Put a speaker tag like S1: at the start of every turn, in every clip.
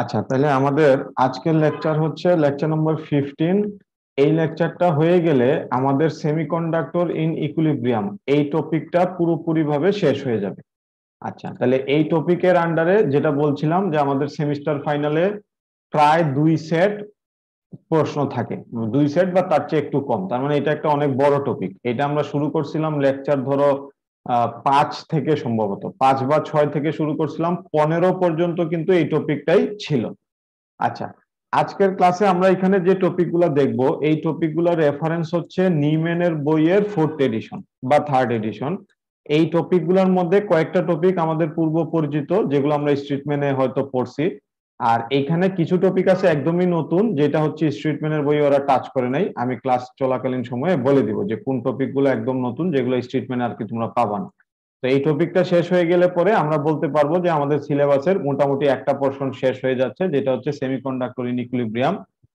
S1: আচ্ছা, তাহলে আমাদের আজকের লেকচার হচ্ছে লেকচার নম্বর 15। এই লেকচারটা হয়ে গেলে আমাদের সেমিকন্ডাক্টর ইন ইকুইলিব্রিয়াম এই টপিকটা পুরোপুরি ভাবে শেষ হয়ে যাবে। আচ্ছা, তাহলে এই টপিকের আন্ডারে যেটা বলছিলাম যে আমাদের সেমিস্টার ফাইনালে প্রায় 2 সেট প্রশ্ন থাকে, 2 সেট বা তার চেয়ে একটু কম। তার মানে এটা একটা অনেক বড় টপিক। এটা আমরা শুরু করছিলাম লেকচার ধরো 5 থেকে, সম্ভবত 5 বা 6 থেকে শুরু করছিলাম, 15 পর্যন্ত কিন্তু এই টপিকটাই ছিল। আচ্ছা, আজকের ক্লাসে আমরা এখানে যে টপিকগুলো দেখব এই টপিকগুলোর রেফারেন্স হচ্ছে নিউম্যানের বইয়ের 4th এডিশন বা 3rd এডিশন। এই টপিকগুলোর মধ্যে কয়েকটা টপিক আমাদের পূর্ব পরিচিত, যেগুলো আমরা স্ট্রিটম্যানে হয়তো পড়ছি। আর এইখানে কিছু টপিক আছে একদমই নতুন, যেটা হচ্ছে স্ট্রিটম্যানের বই ওরা টাচ করে নাই। আমি ক্লাস চলাকালীন সময়ে বলে দিব যে কোন টপিকগুলো একদম নতুন, যেগুলো স্ট্রিটম্যানে আর কি তোমরা পাবা না। তো এই টপিকটা শেষ হয়ে গেলে পরে আমরা বলতে পারবো যে আমাদের সিলেবাসের মোটামুটি একটা পোর্শন শেষ হয়ে যাচ্ছে, যেটা হচ্ছে সেমিকন্ডাক্টর ইন ইকুইলিব্রিয়াম।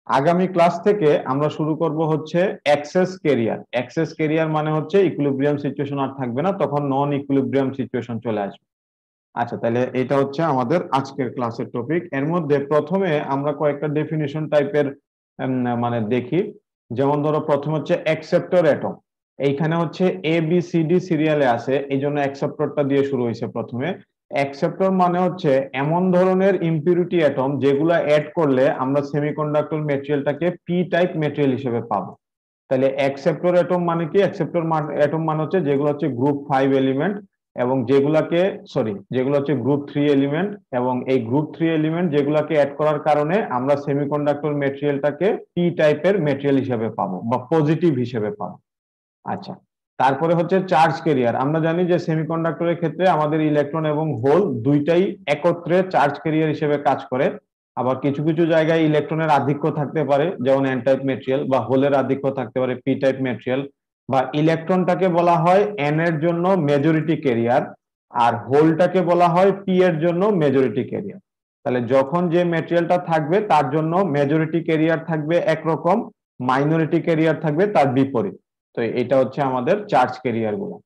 S1: আগামী ক্লাস থেকে আমরা শুরু করব হচ্ছে এক্সেস কেরিয়ার। এক্সেস কেরিয়ার মানে হচ্ছে ইকুইলিব্রিয়াম সিচুয়েশন আর থাকবে না, তখন নন ইকুইলিব্রিয়াম সিচুয়েশন চলে আসবে। আচ্ছা, তাহলে এটা হচ্ছে আমাদের আজকের ক্লাসের টপিক। এর মধ্যে প্রথমে আমরা কয়েকটা ডেফিনিশন টাইপের মানে দেখি। যেমন ধরো, প্রথম হচ্ছে অ্যাকসেপ্টর অ্যাটম। এইখানে হচ্ছে এ বি সি ডি সিরিয়ালে আছে, এই জন্য অ্যাকসেপ্টরটা দিয়ে শুরু হয়েছে প্রথমে। অ্যাকসেপ্টর মানে হচ্ছে এমন ধরনের ইম্পিউরিটি অ্যাটম যেগুলো অ্যাড করলে আমরা সেমিকন্ডাক্টর মেটেরিয়ালটাকে পি টাইপ মেটেরিয়াল হিসেবে পাবো। তাহলে অ্যাকসেপ্টর অ্যাটম মানে কি? অ্যাকসেপ্টর অ্যাটম মানে হচ্ছে যেগুলো হচ্ছে গ্রুপ 5 এলিমেন্ট, এবং যেগুলো হচ্ছে গ্রুপ 3 এলিমেন্ট, এবং এই গ্রুপ 3 এলিমেন্ট যেগুলোকে অ্যাড করার কারণে আমরা সেমিকন্ডাক্টর মেটেরিয়ালটাকে পি টাইপের মেটেরিয়াল হিসেবে পাবো বা পজিটিভ হিসেবে পাবো। আচ্ছা, তারপরে হচ্ছে চার্জ ক্যারিয়ার। আমরা জানি যে সেমিকন্ডাক্টরের ক্ষেত্রে আমাদের ইলেকট্রন এবং হোল দুইটাই একত্রে চার্জ ক্যারিয়ার হিসেবে কাজ করে। আবার কিছু কিছু জায়গায় ইলেকট্রনের আধিক্য থাকতে পারে, যেমন এন টাইপ মেটেরিয়াল, বা হোলের আধিক্য থাকতে পারে পি টাইপ মেটেরিয়াল। বা ইলেকট্রনটাকে বলা হয় এন এর জন্য মেজরিটি ক্যারিয়ার, আর হোলটাকে বলা হয় পি এর জন্য মেজরিটি ক্যারিয়ার। তাহলে যখন যে মেটেরিয়ালটা থাকবে তার জন্য মেজরিটি ক্যারিয়ার থাকবে একরকম, মাইনরিটি ক্যারিয়ার থাকবে তার বিপরীত। তো এটা হচ্ছে আমাদের চার্জ ক্যারিয়ার গুলো,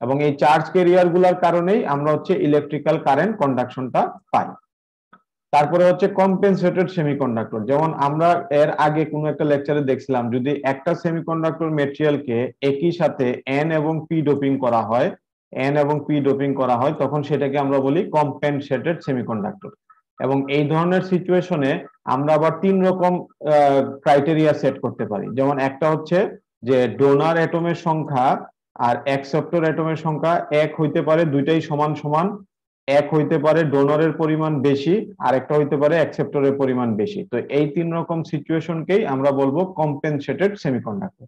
S1: এবং এই চার্জ ক্যারিয়ার গুলার কারণেই আমরা হচ্ছে ইলেকট্রিক্যাল কারেন্ট কন্ডাকশনটা পাই। তারপরে হচ্ছে কম্পেনসেটেড সেমিকন্ডাক্টর। যেমন আমরা এর আগে কোনো একটা লেকচারে দেখছিলাম, যদি একটা সেমিকন্ডাক্টর মেটেরিয়ালকে একই সাথে এন এবং পি ডোপিং করা হয়, তখন সেটাকে আমরা বলি কম্পেনসেটেড সেমিকন্ডাক্টর। এবং এই ধরনের সিচুয়েশনে আমরা আবার 3 রকম ক্রাইটেরিয়া সেট করতে পারি। যেমন একটা হচ্ছে যে ডোনার অ্যাটমের সংখ্যা আর অ্যাকসেপ্টর অ্যাটমের সংখ্যা এক হইতে পারে, দুইটাই সমান সমান। এক হইতে পারে ডোনরের পরিমাণ বেশি, আর একটা হইতে পারে অ্যাকসেপ্টরের পরিমাণ বেশি। তো এই 3 রকম সিচুয়েশনকেই আমরা বলবো কম্পেনসেটেড সেমিকন্ডাক্টর।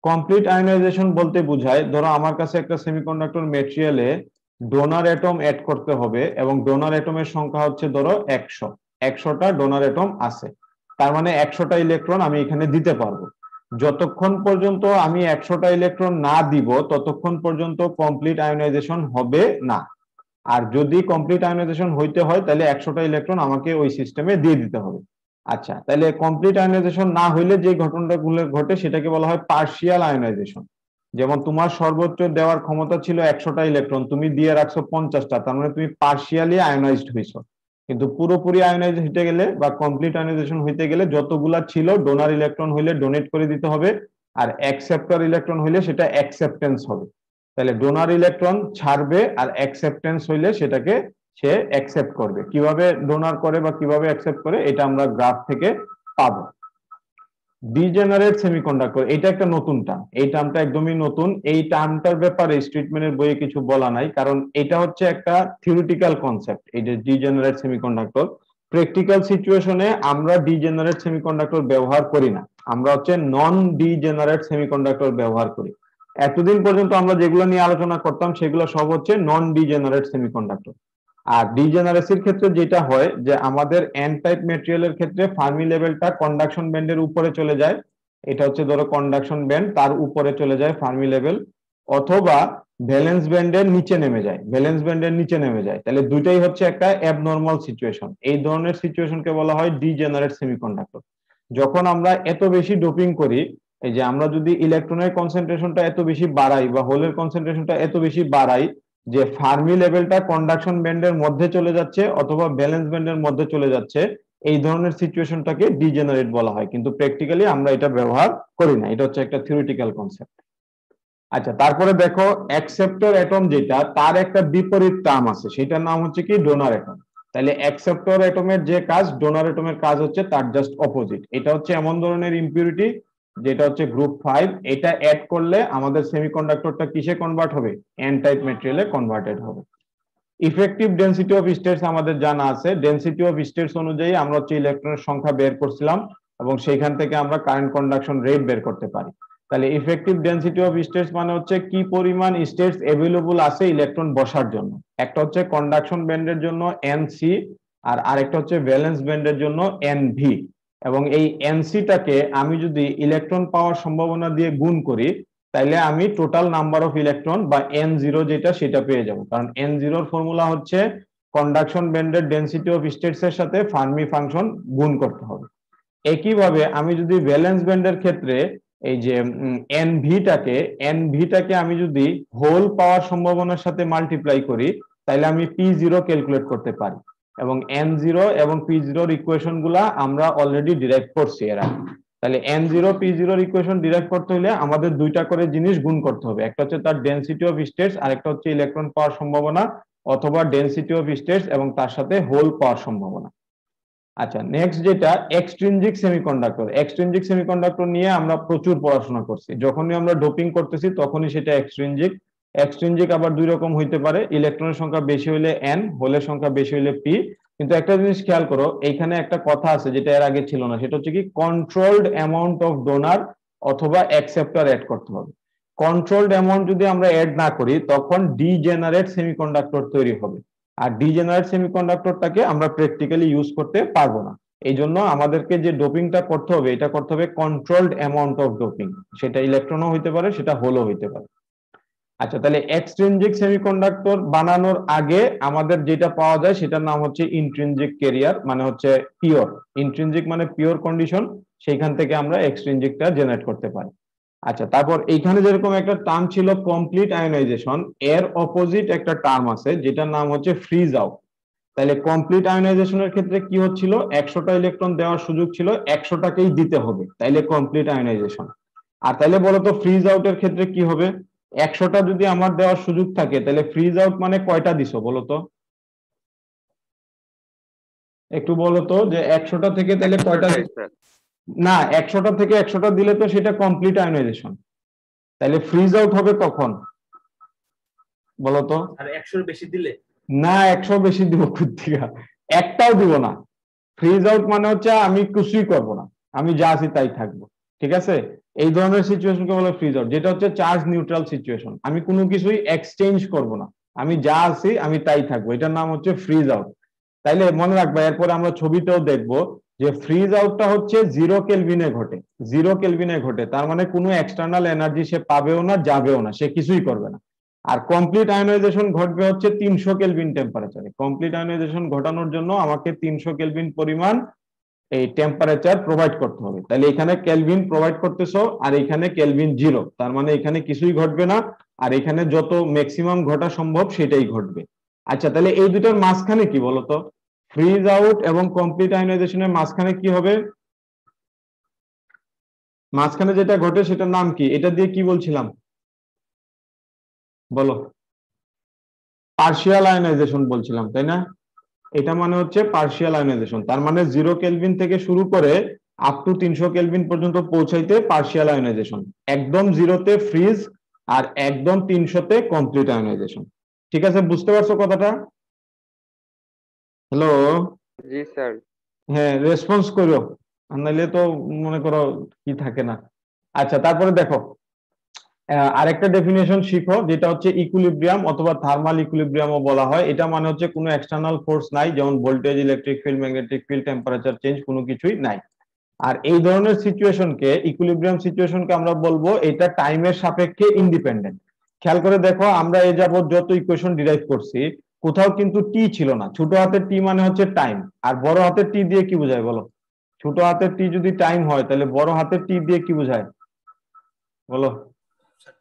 S1: কমপ্লিট আয়নাইজেশন বলতে বোঝায়, ধরো আমার কাছে একটা সেমিকন্ডাক্টর মেটেরিয়ালে ডোনার অ্যাটম অ্যাড করতে হবে, এবং ডোনার অ্যাটমের সংখ্যা হচ্ছে ধরো 100। 100টা ডোনার অ্যাটম আছে, তার মানে 100টা ইলেকট্রন আমি এখানে দিতে পারবো। যতক্ষণ পর্যন্ত আমি 100টা ইলেকট্রন না দিব ততক্ষণ পর্যন্ত কমপ্লিট আয়নাইজেশন হবে না। আর যদি কমপ্লিট আয়নাইজেশন হইতে হয় তাহলে 100টা ইলেকট্রন আমাকে ওই সিস্টেমে দিয়ে দিতে হবে। আচ্ছা, তাহলে কমপ্লিট আয়নাইজেশন না হইলে যে ঘটনাটা ঘটে সেটাকে বলা হয় পার্শিয়াল আয়নাইজেশন। যেমন তোমার সর্বোচ্চ দেওয়ার ক্ষমতা ছিল 100টা ইলেকট্রন, তুমি দিয়ে রাখছো 50টা, তার মানে তুমি পার্শিয়ালি আয়নাইজড হইছো। কিন্তু পুরোপুরি আয়নাইজ হইতে গেলে বা কমপ্লিট আয়নাইজেশন হইতে গেলে যতগুলা ছিল ডোনার ইলেকট্রন হইলে ডোনেট করে দিতে হবে, আর অ্যাকসেপ্টর ইলেকট্রন হইলে সেটা অ্যাকসেপ্টেন্স হবে। তাহলে ডোনার ইলেকট্রন ছাড়বে, আর অ্যাকসেপ্টেন্স হইলে সেটাকে সে অ্যাকসেপ্ট করবে। কিভাবে ডোনার করে বা কিভাবে অ্যাকসেপ্ট করে এটা আমরা গ্রাফ থেকে পাবো। ডিজেনারেট সেমিকন্ডাক্টর, এটা একটা নতুন টার্ম। এই টার্মটা একদমই নতুন। এই টার্মটার ব্যাপারে স্টেটমেন্টের বইয়ে কিছু বলা নাই, কারণ এটা হচ্ছে একটা থিওরিটিক্যাল কনসেপ্ট। এই যে ডিজেনারেট সেমিকন্ডাক্টর, প্র্যাকটিক্যাল সিচুয়েশনে আমরা ডিজেনারেট সেমিকন্ডাক্টর ব্যবহার করি না, আমরা হচ্ছে নন ডিজেনারেট সেমিকন্ডাক্টর ব্যবহার করি। এতদিন পর্যন্ত আমরা যেগুলো নিয়ে আলোচনা করতাম সেগুলো সব হচ্ছে নন ডিজেনারেট সেমিকন্ডাক্টর। আর ডিজেনারেসির ক্ষেত্রে যেটা হয় যে আমাদের এন টাইপ মেটেরিয়ালের ক্ষেত্রে ফার্মি লেভেলটা কন্ডাকশন ব্যান্ডের উপরে চলে যায়। এটা হচ্ছে ধরো কন্ডাকশন ব্যান্ড, তার উপরে চলে যায় ফার্মি লেভেল, অথবা ভ্যালেন্স ব্যান্ডের নিচে নেমে যায়, তাহলে দুইটাই হচ্ছে একটা অ্যাবনর্মাল সিচুয়েশন। এই ধরনের সিচুয়েশনকে বলা হয় ডিজেনারেট সেমিকন্ডাক্টর। যখন আমরা এত বেশি ডোপিং করি, এই যে আমরা যদি ইলেকট্রনের কনসেন্ট্রেশনটা এত বেশি বাড়াই বা হোলের কনসেন্ট্রেশনটা এত বেশি বাড়াই, যে ফার্মি লেভেলটা কন্ডাকশন ব্যান্ডের মধ্যে চলে যাচ্ছে অথবা ব্যালেন্স ব্যান্ডের মধ্যে চলে যাচ্ছে, এই ধরনের সিচুয়েশনটাকে ডিজেনারেট বলা হয়, কিন্তু প্র্যাকটিক্যালি আমরা এটা ব্যবহার করি না, এটা হচ্ছে একটা থিওরিটিক্যাল কনসেপ্ট। আচ্ছা, তারপরে দেখো অ্যাকসেপ্টর অ্যাটম যেটা, তার একটা বিপরীত টার্ম আছে, সেটার নাম হচ্ছে কি ডোনার অ্যাটম। তাহলে অ্যাকসেপ্টর অ্যাটমের যে কাজ, ডোনার অ্যাটমের কাজ হচ্ছে তার জাস্ট অপোজিট। এটা হচ্ছে এমন ধরনের ইম্পিউরিটি যেটা হচ্ছে গ্রুপ 5, এটা অ্যাড করলে আমাদের সেমিকন্ডাক্টরটা কিসে কনভার্ট হবে? এন টাইপ ম্যাটেরিয়ালে কনভার্টেড হবে। ইফেক্টিভ ডেনসিটি অফ স্টেটস আমাদের জানা আছে, ডেনসিটি অফ স্টেটস অনুযায়ী আমরা হচ্ছে ইলেকট্রনের সংখ্যা বের করছিলাম এবং সেইখান থেকে আমরা কারেন্ট কন্ডাকশন রেট বের করতে পারি। তাহলে ইফেক্টিভ ডেনসিটি অফ স্টেটস মানে হচ্ছে কি পরিমাণ স্টেটস अवेलेबल আছে ইলেকট্রন বসার জন্য। একটা হচ্ছে কন্ডাকশন ব্যান্ডের জন্য এনসি, আর আরেকটা হচ্ছে ভ্যালেন্স ব্যান্ডের জন্য এনভি। এবং এই এনসিটাকে আমি যদি ইলেকট্রন পাওয়ার সম্ভাবনা দিয়ে গুণ করি, তাইলে আমি টোটাল নাম্বার অফ ইলেকট্রন বা এন জিরো যেটা সেটা পেয়ে যাব, কারণ এন জিরোর ফর্মুলা হচ্ছে কন্ডাকশন ব্যান্ডের ডেনসিটি অফ স্টেটস এর সাথে ফার্মি ফাংশন গুণ করতে হবে। একইভাবে আমি যদি ভ্যালেন্স ব্যান্ডের ক্ষেত্রে এই যে এনভিটাকে আমি যদি হোল পাওয়ার সম্ভাবনার সাথে মাল্টিপ্লাই করি, তাহলে আমি পি জিরো ক্যালকুলেট করতে পারি। এবং এন জিরো এবং পি জিরোর ইকুয়েশন গুলা আমরা অলরেডি ডিরাইভ করছি এর আগে। তাহলে এন জিরো পি জিরোর ইকুয়েশন ডিরাইভ করতে হলে আমাদের দুইটা করে জিনিস গুণ করতে হবে, একটা হচ্ছে তার ডেনসিটি অফ স্টেটস, আর একটা হচ্ছে ইলেকট্রন পাওয়ার সম্ভাবনা অথবা ডেনসিটি অফ স্টেটস এবং তার সাথে হোল পাওয়ার সম্ভাবনা। আচ্ছা, নেক্সট যেটা এক্সট্রিনজিক সেমিকন্ডাক্টর। এক্সট্রিনজিক সেমিকন্ডাক্টর নিয়ে আমরা প্রচুর পড়াশোনা করছি, যখনই আমরা ডোপিং করতেছি তখনই সেটা এক্সট্রিনজিক। এক্সট্রিনজিক আবার দুই রকম হইতে পারে, ইলেকট্রনের সংখ্যা বেশি হইলে এন, হোলের সংখ্যা বেশি হইলে পি। কিন্তু একটা জিনিস খেয়াল করো, এইখানে একটা কথা আছে যেটা এর আগে ছিল না, সেটা হচ্ছে কি কন্ট্রোলড অ্যামাউন্ট অফ ডোনার অথবা অ্যাকসেপ্টর অ্যাড করতে হবে। কন্ট্রোলড অ্যামাউন্ট যদি আমরা অ্যাড না করি তখন ডিজেনারেট সেমিকন্ডাক্টর তৈরি হবে, আর ডিজেনারেট সেমিকন্ডাক্টরটাকে আমরা প্র্যাকটিক্যালি ইউজ করতে পারবো না। এই জন্য আমাদেরকে যে ডোপিংটা করতে হবে, এটা করতে হবে কন্ট্রোলড অ্যামাউন্ট অফ ডোপিং, সেটা ইলেকট্রনও হইতে পারে, সেটা হোলও হইতে পারে। আচ্ছা, তাহলে এক্সট্রিনজিক সেমিকন্ডাক্টর বানানোর আগে আমাদের যেটা পাওয়া যায় সেটার নাম হচ্ছে ইন্ট্রিনজিক ক্যারিয়ার, মানে হচ্ছে পিওর। ইন্ট্রিনজিক মানে পিওর কন্ডিশন, সেইখান থেকে আমরা এক্সট্রিনজিকটা জেনারেট করতে পারি। আচ্ছা, তারপর এইখানে যেরকম একটা টার্ম ছিল কমপ্লিট আয়োনাইজেশন, এর অপোজিট একটা টার্ম আছে যেটার নাম হচ্ছে ফ্রিজ আউট। তাহলে কমপ্লিট আয়োনাইজেশনের ক্ষেত্রে কি হচ্ছিল, 100টা ইলেকট্রন দেওয়ার সুযোগ ছিল, 100টাকেই দিতে হবে, তাইলে কমপ্লিট আয়োনাইজেশন। আর তাহলে বলতো ফ্রিজ আউটের ক্ষেত্রে কি হবে, 100টা যদি আমার দেওয়ার সুযোগ থাকে তাহলে ফ্রিজ আউট মানে কয়টা দিছো বলতো? একটু বলতো যে 100টা থেকে তাহলে কয়টা? না, 100টা থেকে 100টা দিলে তো সেটা কমপ্লিট আয়োনাইজেশন, তাহলে ফ্রিজ আউট হবে কখন বলতো?
S2: আর 100 বেশি দিলে?
S1: না, 100 বেশি দিব কোথেকে, একটাও দিব না। ফ্রিজ আউট মানে হচ্ছে আমি কিছুই করব না, আমি যা আছি তাই থাকবো, ঠিক আছে? এই ধরনের সিচুয়েশনকে বলে ফ্রিজ আউট, যেটা হচ্ছে চার্জ নিউট্রাল সিচুয়েশন, আমি কোনো কিছুই এক্সচেঞ্জ করব না, আমি যা আছি আমি তাই থাকবো, এটার নাম হচ্ছে ফ্রিজ আউট। তাইলে মনে রাখবা, এরপর আমরা ছবিতেও দেখবো যে ফ্রিজ আউটটা হচ্ছে 0 কেলভিনে ঘটে। 0 কেলভিনে ঘটে, তার মানে কোনো এক্সটার্নাল এনার্জি সে পাবেও না, যাবেও না, সে কিছুই করবে না। আর কমপ্লিট আয়োনাইজেশন ঘটবে হচ্ছে 300 কেলভিন টেম্পারেচারে। কমপ্লিট আয়োনাইজেশন ঘটানোর জন্য আমাকে 300 কেলভিন পরিমাণ এই টেম্পারেচার প্রোভাইড করতে হবে। তাহলে এখানে কেলভিন প্রোভাইড করতেছো আর এখানে কেলভিন 0, তার মানে এখানে কিছুই ঘটবে না, আর এখানে যত ম্যাক্সিমাম ঘটা সম্ভব সেটাই ঘটবে। আচ্ছা, তাহলে এই দুটোর মাঝখানে কি বলতো, ফ্রিজ আউট এবং কমপ্লিট আয়োনাইজেশনের মাঝখানে কি হবে? মাঝখানে যেটা ঘটে সেটার নাম কি, এটা দিয়ে কি বলছিলাম বলো? পার্শিয়াল আয়োনাইজেশন বলছিলাম, তাই না? এটা মানে হচ্ছে পার্শিয়াল আয়োনাইজেশন, তার মানে 0 কেলভিন থেকে শুরু করে আপ টু 300 কেলভিন পর্যন্ত পৌঁছাইতে পার্শিয়াল আয়োনাইজেশন। একদম 0তে ফ্রিজ আর একদম 300তে কমপ্লিট আয়োনাইজেশন। ঠিক আছে, বুঝতে পারছো কথাটা? হ্যালো?
S3: জি স্যার।
S1: হ্যাঁ, রেসপন্স করো, নাহলে তো মনে করো কি থাকে না। আচ্ছা, তারপরে দেখো আরেকটা ডেফিনেশন শিখো, যেটা হচ্ছে ইকুইলিব্রিয়াম অথবা থার্মাল ইকুইলিব্রিয়ামও বলা হয়। এটা মানে হচ্ছে কোনো এক্সটার্নাল ফোর্স নাই, যেমন voltage, electric field, magnetic field, temperature change, কোনো কিছুই নাই। আর এই ধরনের সিচুয়েশনকে, ইকুইলিব্রিয়াম সিচুয়েশনকে আমরা বলবো এটা টাইমের সাপেক্ষে ইন্ডিপেন্ডেন্ট। খেয়াল করে দেখো, আমরা এই যাবত যত ইকুয়েশন ডিরাইভ করছি কোথাও কিন্তু টি ছিল না। ছোট হাতের টি মানে হচ্ছে টাইম, আর বড় হাতের টি দিয়ে কি বোঝায় বলো? ছোট হাতের টি যদি টাইম হয় তাহলে বড় হাতের টি দিয়ে কি বোঝায় বলো?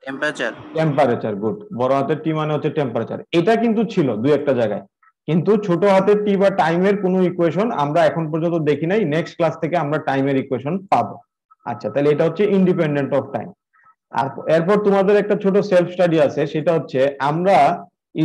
S2: টেম্পারেচার।
S1: Temperature, good. বড় হাতের টি মানে হচ্ছে টেম্পারেচার। এটা কিন্তু ছিল দুই একটা জায়গায়, কিন্তু ছোট হাতের টি বা টাইমের কোনো ইকুয়েশন আমরা এখন পর্যন্ত দেখি নাই। নেক্সট ক্লাস থেকে আমরা টাইমের ইকুয়েশন পাবো। আচ্ছা, তাহলে এটা হচ্ছে ইন্ডিপেন্ডেন্ট অফ টাইম। আর এরপর তোমাদের একটা ছোট সেলফ স্টাডি আছে, সেটা হচ্ছে আমরা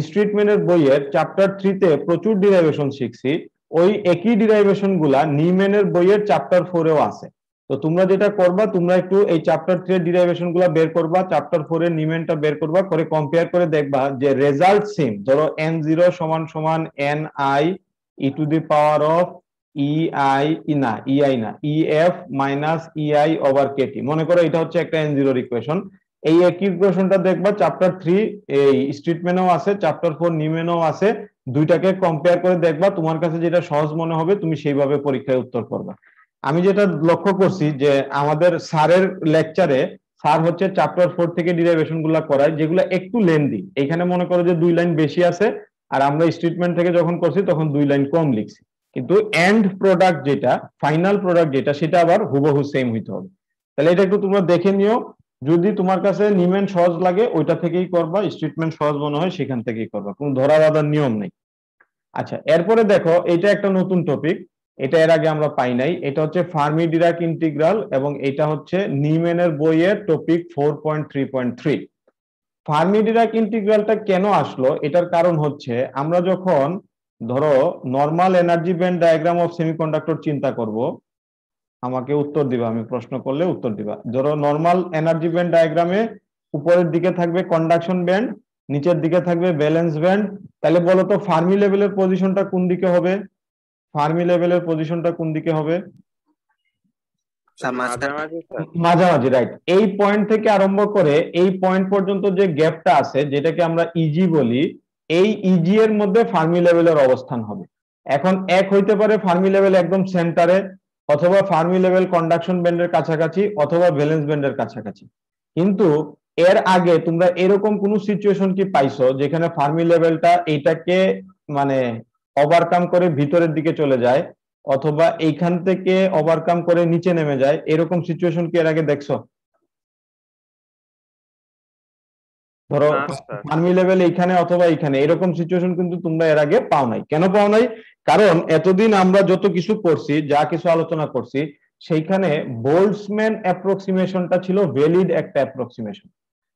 S1: স্ট্রিটম্যানের বইয়ের চ্যাপ্টার 3 তে প্রচুর ডিরাইভেশন শিখছি। ওই একই ডিরাইভেশন গুলা নিউম্যানের বইয়ের চ্যাপ্টার 4 এও আছে। তো তোমরা যেটা করবা, তোমরা একটু এই চ্যাপ্টার 3 এর ডিরাইভেশন গুলা বের করবা, চ্যাপ্টার 4 এর নিউম্যানটা বের করবা, করে কম্পেয়ার করে দেখবা যে রেজাল্ট সেম। ধরো n0 সমান সমান ni e to the power of ef minus ei over kt। মনে করো এটা হচ্ছে একটা n0 ইকুয়েশন। এই একই ইকুয়েশনটা দেখবা চ্যাপ্টার 3 এই স্ট্রিটম্যানেও আছে, চ্যাপ্টার 4 নিউম্যানেও আছে। দুইটাকে কম্পেয়ার করে দেখবা, তোমার কাছে যেটা সহজ মনে হবে তুমি সেইভাবে পরীক্ষায় উত্তর করবা। আমি যেটা লক্ষ্য করছি যে আমাদের স্যারের লেকচারে স্যার হচ্ছে চ্যাপ্টার 4 থেকে ডিরাইভেশন গুলা করায়, যেগুলো একটু লেন্দি। এখানে মনে করো যে 2 লাইন বেশি আছে, আর আমরা স্টেটমেন্ট থেকে যখন করছি তখন 2 লাইন কম লিখছি। কিন্তু এন্ড প্রোডাক্ট যেটা, ফাইনাল প্রোডাক্ট যেটা, সেটা আবার হুবহু সেম হইতে হবে। তাহলে এটা একটু তোমরা দেখে নিও। যদি তোমার কাছে নিউম্যান সহজ লাগে ওইটা থেকেই করবা, স্টেটমেন্ট সহজ মনে হয় সেখান থেকেই করবা, কোনো ধরা বাঁধার নিয়ম নেই। আচ্ছা, এরপরে দেখো এটা একটা নতুন টপিক, এটা এর আগে আমরা পাই নাই। এটা হচ্ছে ফার্মি ডিরাক ইন্টিগ্রাল, এবং এটা হচ্ছে নিউম্যানের বইয়ের টপিক 4.3.3। ফার্মি ডিরাক ইন্টিগ্রালটা কেন আসলো, এটার কারণ হচ্ছে আমরা যখন ধরো normal energy band diagram of semiconductor চিন্তা করব, আমাকে উত্তর দিবা, আমি প্রশ্ন করলে উত্তর দিবা। ধরো নর্মাল এনার্জি ব্যান্ড ডায়াগ্রামে উপরের দিকে থাকবে কন্ডাকশন ব্যান্ড, নিচের দিকে থাকবে ভ্যালেন্স ব্যান্ড। তাহলে বলো তো ফার্মি লেভেলের পজিশনটা কোন দিকে হবে? ফার্মি লেভেলের পজিশনটা কোন দিকে হবে? মাঝামাঝি, রাইট। এই পয়েন্ট থেকে আরম্ভ করে এই পয়েন্ট পর্যন্ত যে গ্যাপটা আছে, যেটাকে আমরা ইজি বলি, এই ইজি এর মধ্যে ফার্মি লেভেলের অবস্থান হবে। এখন এক হইতে পারে ফার্মি লেভেল একদম সেন্টারে, অথবা ফার্মি লেভেল কন্ডাকশন ব্যান্ডের কাছাকাছি, অথবা ভ্যালেন্স ব্যান্ডের কাছাকাছি। কিন্তু এর আগে তোমরা এরকম কোন সিচুয়েশন কি পাইছো যেখানে ফার্মি লেভেলটা এইটাকে মানে ওভারকাম করে ভিতরের দিকে চলে যায়, অথবা এইখান থেকে ওভারকাম করে নিচে নেমে যায়? এরকম সিচুয়েশন কি এর আগে দেখছো? ধরো ফার্মি লেভেল এইখানে অথবা এইখানে, এরকম সিচুয়েশন কিন্তু তোমরা এর আগে পাও নাই। কেন পাও নাই? কারণ এতদিন আমরা যত কিছু করছি, যা কিছু আলোচনা করছি, সেইখানে বোল্টজম্যান অ্যাপ্রক্সিমেশনটা ছিল ভ্যালিড একটা অ্যাপ্রক্সিমেশন।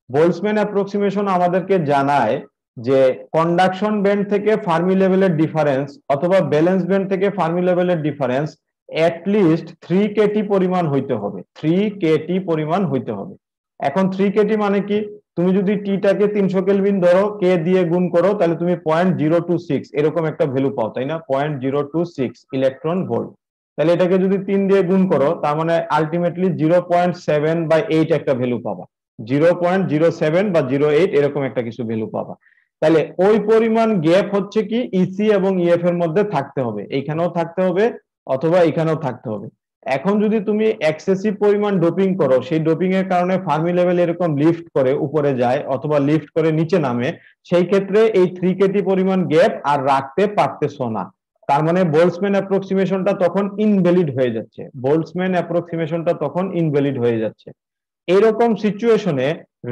S1: বোল্টজম্যান অ্যাপ্রক্সিমেশন আমাদেরকে জানায় যে কন্ডাকশন ব্যান্ড থেকে ফার্মি লেভেলের ডিফারেন্স, অথবা ব্যালেন্স ব্যান্ড থেকে ফার্মি লেভেলের ডিফারেন্স অ্যাটলিস্ট 3 কেটি পরিমাণ হইতে হবে। 3 কেটি পরিমাণ হইতে হবে। এখন 3 কেটি মানে কি? তুমি যদি টিটাকে 300 কেলভিন ধরো, কে দিয়ে গুণ করো, তাহলে তুমি 0.026 এরকম একটা ভ্যালু পাও, তাই না? 0.026 ইলেকট্রন ভোল্ট। তাহলে এটাকে যদি 3 দিয়ে গুণ করো, তার মানে আলটিমেটলি 0.7/8 একটা ভ্যালু পাবা। 0.07 বা 0.8 এরকম একটা কিছু ভ্যালু পাবা। তাহলে ওই পরিমাণ গ্যাপ হচ্ছে কি ইসি এবং ইএফ এর মধ্যে থাকতে হবে, এইখানেও থাকতে হবে অথবা এখানেও থাকতে হবে। এখন যদি তুমি এক্সেসিভ পরিমাণ ডোপিং করো, সেই ডোপিং এর কারণে ফার্মি লেভেল এরকম লিফট করে উপরে যায় অথবা লিফট করে নিচে নামে, সেই ক্ষেত্রে এই 3 কেটি পরিমাণ গ্যাপ আর রাখতে পারতেছো না। তার মানে বোল্টজম্যান অ্যাপ্রক্সিমেশনটা তখন ইনভ্যালিড হয়ে যাচ্ছে। বোল্টজম্যান অ্যাপ্রক্সিমেশনটা তখন ইনভ্যালিড হয়ে যাচ্ছে। এরকম সিচুয়েশনে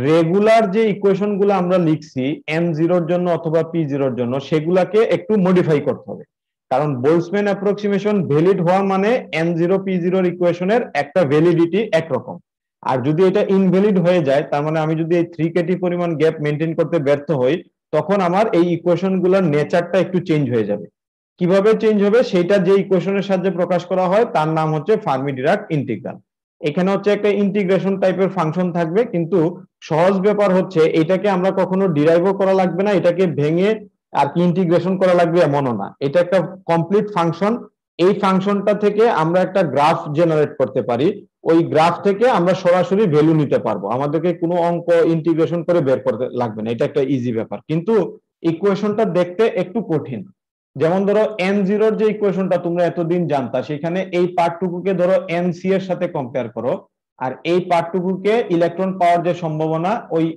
S1: রেগুলার যে ইকুয়েশন গুলো আমরা লিখছি n0 জন্য অথবা p0 জন্য, সেগুলাকে একটু মডিফাই করতে হবে। কারণ বোল্টজম্যান অ্যাপ্রক্সিমেশন ভ্যালিড হওয়া মানে n0 p0 ইকুয়েশনের একটা ভ্যালিডিটি একরকম। আর যদি এটা ইনভ্যালিড হয়ে যায়, তার মানে আমি যদি এই 3 কেটি পরিমাণ গ্যাপ মেনটেন করতে ব্যর্থ হই, তখন আমার এই ইকুয়েশন গুলোর নেচারটা একটু চেঞ্জ হয়ে যাবে। কিভাবে চেঞ্জ হবে সেটা যে ইকুয়েশনের সাহায্যে প্রকাশ করা হয় তার নাম হচ্ছে ফার্মি ডিরাক ইন্টিগ্রাল। এখানে হচ্ছে একটা ইন্টিগ্রেশন টাইপের ফাংশন থাকবে, কিন্তু সহজ ব্যাপার হচ্ছে এটাকে আমরা কখনো ডিরাইভও করা লাগবে না, এটাকে ভেঙে আর কি ইন্টিগ্রেশন করা লাগবে এমনও না। এটা একটা কমপ্লিট ফাংশন। এই ফাংশনটা থেকে আমরা একটা গ্রাফ জেনারেট করতে পারি। ওই গ্রাফ থেকে আমরা সরাসরি ভ্যালু নিতে পারবো, আমাদেরকে কোনো অঙ্ক ইন্টিগ্রেশন করে বের করতে লাগবে না। এটা একটা ইজি ব্যাপার, কিন্তু ইকুয়েশনটা দেখতে একটু কঠিন। যেমন ধরো n0 যে ইকুয়েশনটা তোমরা এতদিন জানতা, সেখানে এই পার্টটুকুকে ধরো nc এর সাথে কম্পেয়ার করো, আর এই পার্টটুকুকে ইলেকট্রন পাওয়ার যে সম্ভাবনা,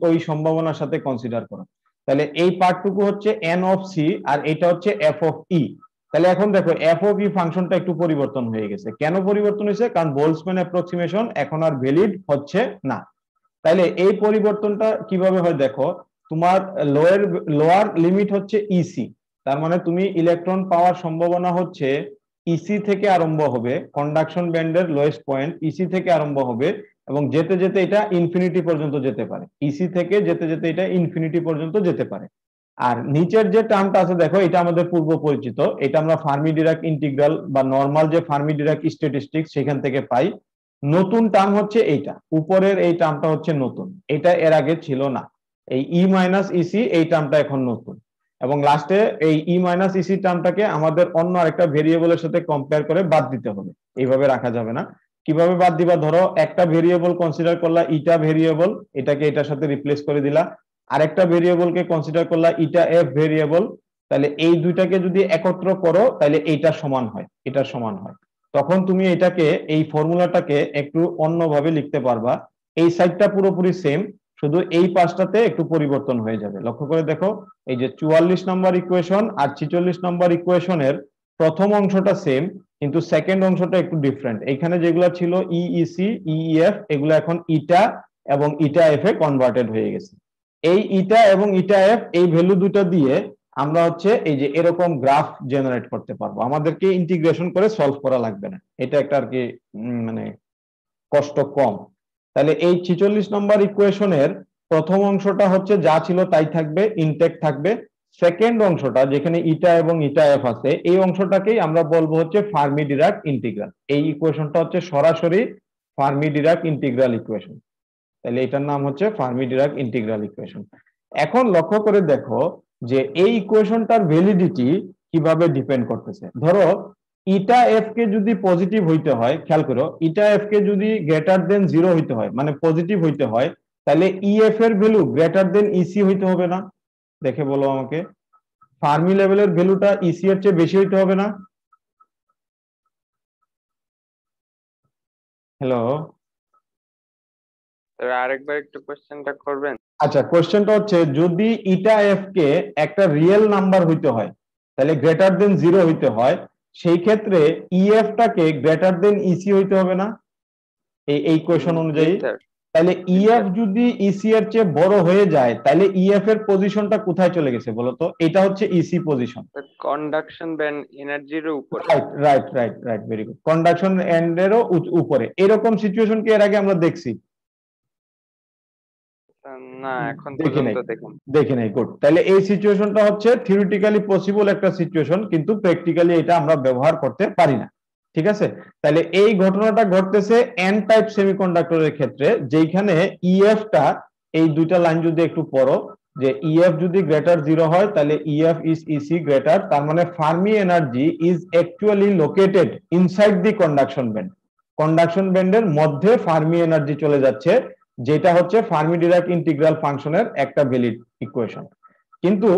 S1: ওই সম্ভাবনার সাথে কনসিডার করো। তাহলে এই পার্টটুকু হচ্ছে n অফ c, আর এটা হচ্ছে f অফ e। তাহলে এখন দেখো f অফ e ফাংশনটা একটু পরিবর্তন হয়ে গেছে। কেন পরিবর্তন হয়েছে? কারণ বোল্টজম্যান অ্যাপ্রক্সিমেশন এখন আর ভ্যালিড হচ্ছে না। তাইলে এই পরিবর্তনটা কিভাবে হয় দেখো, তোমার লোয়ার লিমিট হচ্ছে ইসি, তার মানে তুমি ইলেকট্রন পাওয়ার সম্ভাবনা হচ্ছে ইসি থেকে আরম্ভ হবে, কন্ডাকশন ব্যান্ডের লোয়েস্ট পয়েন্ট ইসি থেকে আরম্ভ হবে এবং যেতে যেতে এটা ইনফিনিটি পর্যন্ত যেতে পারে, ইসি থেকে যেতে যেতে এটা ইনফিনিটি পর্যন্ত যেতে পারে। আর নিচের যে টার্মটা আছে দেখো, এটা আমাদের পূর্ব পরিচিত, এটা আমরা ফার্মি ডিরাক ইন্টিগ্রাল বা নর্মাল যে ফার্মি ডিরাক স্ট্যাটিস্টিক্স সেখান থেকে পাই। নতুন টার্ম হচ্ছে এইটা, উপরের এই টার্মটা হচ্ছে নতুন, এটা এর আগে ছিল না। এই ই মাইনাস ইসি এই টার্মটা এখন নতুন, এবং লাস্টে এই ই মাইনাস ইসি টার্মটাকে আমাদের অন্য আরেকটা ভেরিয়েবলের সাথে কম্পেয়ার করে বাদ দিতে হবে, এইভাবে রাখা যাবে না। কিভাবে বাদ দিবা, ধরো একটা ভেরিয়েবল কনসিডার করলা ইটা ভেরিয়েবল, এটাকে এটার সাথে রিপ্লেস করে দিলা, আরেকটা ভেরিয়েবলকে কনসিডার করলা ইটা এফ ভেরিয়েবল, তাহলে এই দুইটাকে যদি একত্র করো তাহলে এইটা সমান হয়, এটার সমান হয়, তখন তুমি এটাকে এই ফর্মুলাটাকে একটু অন্যভাবে লিখতে পারবা। এই সাইডটা পুরোপুরি সেম, শুধু এই পাশটাতে একটু পরিবর্তন হয়ে যাবে। লক্ষ্য করে দেখো, এই যে 44 নম্বর ইকুয়েশন আর 46 নম্বর ইকুয়েশনের প্রথম অংশটা সেম, কিন্তু সেকেন্ড অংশটা একটু ডিফারেন্ট। এখানে যেগুলো ছিল ইইসি ইএফ, এগুলো এখন ইটা এবং ইটা এফ এ কনভার্টেড হয়ে গেছে। এই ইটা এবং ইটা এফ এই ভ্যালু দুটো দিয়ে আমরা হচ্ছে এই যে এরকম গ্রাফ জেনারেট করতে পারবো, আমাদেরকে ইন্টিগ্রেশন করে সলভ করা লাগবে না, এটা একটা আর কি মানে কষ্ট কম। তাহলে এই 46 নম্বর ইকুয়েশনের প্রথম অংশটা হচ্ছে যা ছিল তাই থাকবে, ইনটেক থাকবে। সেকেন্ড অংশটা যেখানে ইটা এবং ইটা এফ আছে, এই অংশটাকেই আমরা বলবো হচ্ছে ফার্মি ডিরাক ইন্টিগ্রাল। এই ইকুয়েশনটা হচ্ছে সরাসরি ফার্মি ডিরাক ইন্টিগ্রাল ইকুয়েশন, তাহলে এটার নাম হচ্ছে ফার্মি ডিরাক ইন্টিগ্রাল ইকুয়েশন। এখন লক্ষ্য করে দেখো যে এই ইকুয়েশনটার ভ্যালিডিটি কিভাবে ডিপেন্ড করতেছে। ধরো ইটা এফ কে যদি পজিটিভ হইতে হয়, খেয়াল করো, ইটা এফ কে যদি গ্রেটার দেন 0 হইতে হয়, মানে পজিটিভ হইতে হয়, তাহলে ইএফ এর ভ্যালু গ্রেটার দেন ইসি হইতে হবে না? দেখে বলো আমাকে, ফার্মি লেভেলের ভ্যালুটা ইসি এর চেয়ে বেশি হইতে হবে না? হ্যালো,
S2: আরেকবার একটু কোশ্চেনটা করবেন?
S1: আচ্ছা, কোশ্চেনটা হচ্ছে যদি ইটা এফ কে একটা রিয়েল নাম্বার হইতে হয়, তাহলে গ্রেটার দেন 0 হইতে হয়, সেই ক্ষেত্রে ইএফ টাকে গ্রেটার দেন ইসি হইতে হবে না এই কোয়েশন অনুযায়ী? তাহলে ইএফ যদি ইসি এর চেয়ে বড় হয়ে যায়, তাহলে ইএফ এর পজিশনটা কোথায় চলে গেছে বলতো? এটা হচ্ছে ইসি পজিশন,
S2: কন্ডাকশন ব্যান্ড এনার্জির উপরে।
S1: Right right right right, very good, conduction এন্ডেরও উপরে। এরকম সিচুয়েশন কি এর আগে আমরা দেখছি?
S2: না, এখন পর্যন্ত
S1: দেখি নাই। গুড, তাহলে এই সিচুয়েশনটা হচ্ছে থিওরিটিক্যালি পসিবল একটা সিচুয়েশন, কিন্তু প্র্যাকটিক্যালি এটা আমরা ব্যবহার করতে পারি না, ঠিক আছে? তাহলে এই ঘটনাটা ঘটতেছে এন টাইপ সেমিকন্ডাক্টরের ক্ষেত্রে, যেখানে ইএফ টা, এই দুইটা লাইন যদি একটু পড়ো, যে ইএফ যদি গ্রেটার 0 হয় তাহলে ইএফ ইজ ইসি গ্রেটার, তার মানে Fermi energy is actually located inside the conduction band, conduction ব্যান্ডের মধ্যে ফার্মি এনার্জি চলে যাচ্ছে, যেটা হচ্ছে ফার্মি ডিরাক ইন্টিগ্রাল ফাংশনের একটা ভ্যালিড ইকুয়েশন। কিন্তু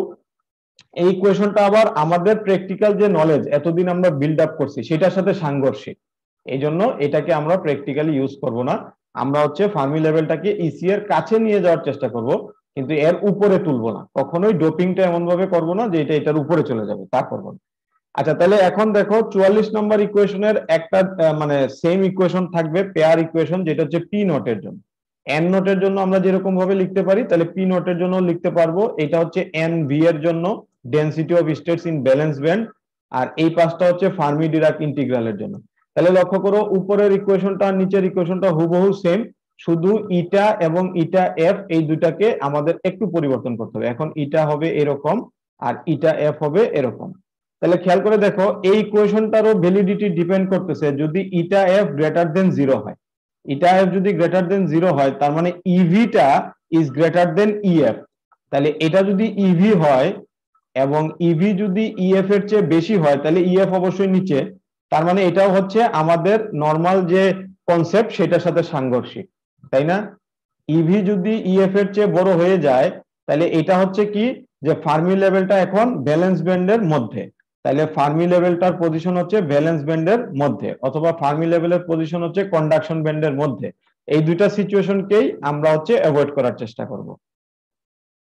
S1: এই ইকুয়েশনটা আবার আমাদের প্র্যাকটিক্যাল যে নলেজ এতদিন আমরা বিল্ড আপ করছি সেটার সাথে সাংঘর্ষিক, এই জন্য এটাকে আমরা প্র্যাকটিক্যালি ইউজ করব না। আমরা হচ্ছে ফার্মি লেভেলটাকে ইসি এর কাছে নিয়ে যাওয়ার চেষ্টা করব, কিন্তু এর উপরে তুলবো না, কখনোই ডোপিংটা এমন ভাবে করবো না যে এটা এটার উপরে চলে যাবে, তা করবো না। আচ্ছা, তাহলে এখন দেখো 44 নম্বর ইকুয়েশনের একটা মানে সেম ইকুয়েশন থাকবে, পেয়ার ইকুয়েশন, যেটা হচ্ছে পি নটের জন্য। এন নোটের জন্য আমরা যেরকম ভাবে লিখতে পারি, তাহলে পি নোটের জন্য লিখতে পারবো, এটা হচ্ছে এন ভি এর জন্য, density of states in valence band, আর এই পাশটা হচ্ছে ফার্মি ডিরাক ইন্টিগ্রালের জন্য। তাহলে লক্ষ্য করো উপরের ইকুয়েশনটা আর নিচের ইকুয়েশনটা হুবহু সেম, শুধু ইটা এবং ইটা এফ এই দুটাকে আমাদের একটু পরিবর্তন করতে হবে। এখন ইটা হবে এরকম আর ইটা এফ হবে এরকম। তাহলে খেয়াল করে দেখো এই ইকুয়েশনটারও ভ্যালিডিটি ডিপেন্ড করতেছে যদি ইটা এফ গ্রেটার দেন 0 হয়। ইটা এফ যদি গ্রেটার দেন 0 হয়, তার মানে ইভিটা ইজ গ্রেটার দেন ইএফ। তাহলে এটা যদি ইভি হয় এবং ইভি যদি ইএফ এর চেয়ে বেশি হয়, তাহলে ইএফ অবশ্যই নিচে, তার মানে এটাও হচ্ছে আমাদের নর্মাল যে কনসেপ্ট সেটার সাথে সাংঘর্ষিক, তাই না? ইভি যদি ইএফ এর চেয়ে বড় হয়ে যায়, তাহলে এটা হচ্ছে কি, যে ফার্মি লেভেলটা এখন ব্যালেন্স ব্যান্ডের মধ্যে, তাহলে ফার্মি লেভেলটার পজিশন হচ্ছে ব্যালেন্স ব্যান্ডের মধ্যে, অথবা ফার্মি লেভেলের পজিশন হচ্ছে কন্ডাকশন ব্যান্ডের মধ্যে। এই দুইটা সিচুয়েশনকেই আমরা হচ্ছে অ্যাভয়েড করার চেষ্টা করব,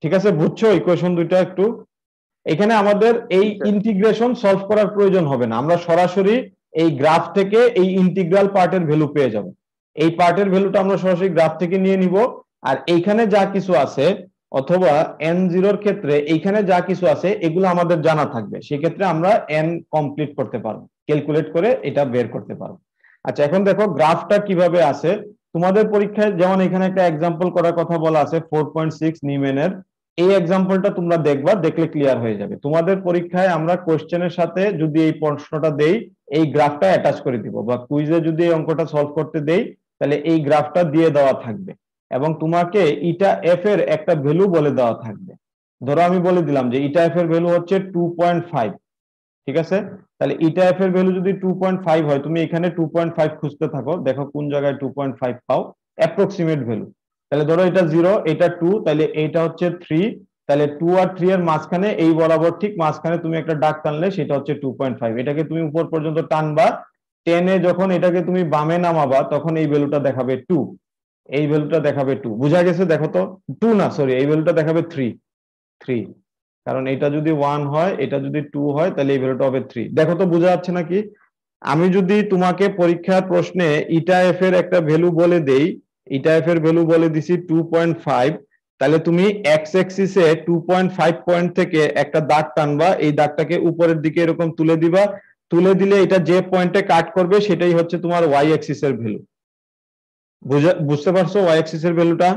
S1: ঠিক আছে? বুঝছো ইকুয়েশন দুইটা একটু? এখানে আমাদের এই ইন্টিগ্রেশন সলভ করার প্রয়োজন হবে না, আমরা সরাসরি এই গ্রাফ থেকে এই ইন্টিগ্রাল পার্টের ভ্যালু পেয়ে যাব। এই পার্টের ভ্যালুটা আমরা সরাসরি গ্রাফ থেকে নিয়ে নিব, আর এইখানে যা কিছু আছে অথবা n0 ক্ষেত্রে এইখানে যা কিছু আছে এগুলো আমাদের জানা থাকবে, সেক্ষেত্রে আমরা n কমপ্লিট করতে পারবো, ক্যালকুলেট করে এটা বের করতে পারবো। আচ্ছা, এখন দেখো গ্রাফটা কিভাবে আছে তোমাদের পরীক্ষায়। যেমন এখানে একটা এক্সাম্পল করার কথা বলা আছে 4.6 নিউম্যানের, এই এক্সাম্পলটা তোমরা দেখবা, দেখলে ক্লিয়ার হয়ে যাবে। তোমাদের পরীক্ষায় আমরা কোশ্চেনের সাথে যদি এই প্রশ্নটা দেই, এই গ্রাফটা অ্যাটাচ করে দিব, বা কুইজে যদি এই অঙ্কটা সলভ করতে দেই, তাহলে এই গ্রাফটা দিয়ে দেওয়া থাকবে এবং তোমাকে ইটা এফ এর একটা ভ্যালু বলে দেওয়া থাকবে। ধরো আমি বলে দিলাম যে ইটা এফ এর ভ্যালু হচ্ছে 2.5, ঠিক আছে? তাহলে ইটা এফ এর ভ্যালু যদি 2.5 হয়, তুমি এখানে 2.5 খুঁজতে থাকো, দেখো কোন জায়গায় 2.5 পাও, অ্যাপ্রক্সিমেট ভ্যালু। তাহলে ধরো এটা 0, এটা 2, তাহলে এইটা হচ্ছে 3, তাহলে 2 আর 3 এর মাঝখানে এই বরাবর ঠিক মাঝখানে তুমি একটা দাগ টানলে সেটা হচ্ছে 2.5। এটাকে তুমি উপর পর্যন্ত টানবা, টেনে যখন এটাকে তুমি বামে নামাবা তখন এই ভ্যালুটা দেখাবে 2, এই ভ্যালুটা দেখাবে 2। বুঝা গেছে? দেখো তো, 2 না, সরি, এই ভ্যালুটা দেখাবে 3, কারণ এটা যদি 1 হয়, এটা যদি 2 হয়, তাহলে এই ভ্যালুটা হবে 3। দেখো তো বোঝা যাচ্ছে নাকি? আমি যদি তোমাকে পরীক্ষার প্রশ্নে ইটা এফ এর একটা ভ্যালু বলে দেই, ইটা এফ এর ভ্যালু বলে দিছি 2.5, তাহলে তুমি এক্স অ্যাক্সিসে 2.5 পয়েন্ট থেকে একটা দাগ টানবা, এই দাগটাকে উপরের দিকে এরকম তুলে দিবা, তুলে দিলে এটা যে পয়েন্টে কাট করবে সেটাই হচ্ছে তোমার ওয়াই অ্যাক্সিস এর ভ্যালু। বুঝতে পারছো ওয়াই অ্যাক্সিস এর ভ্যালুটা?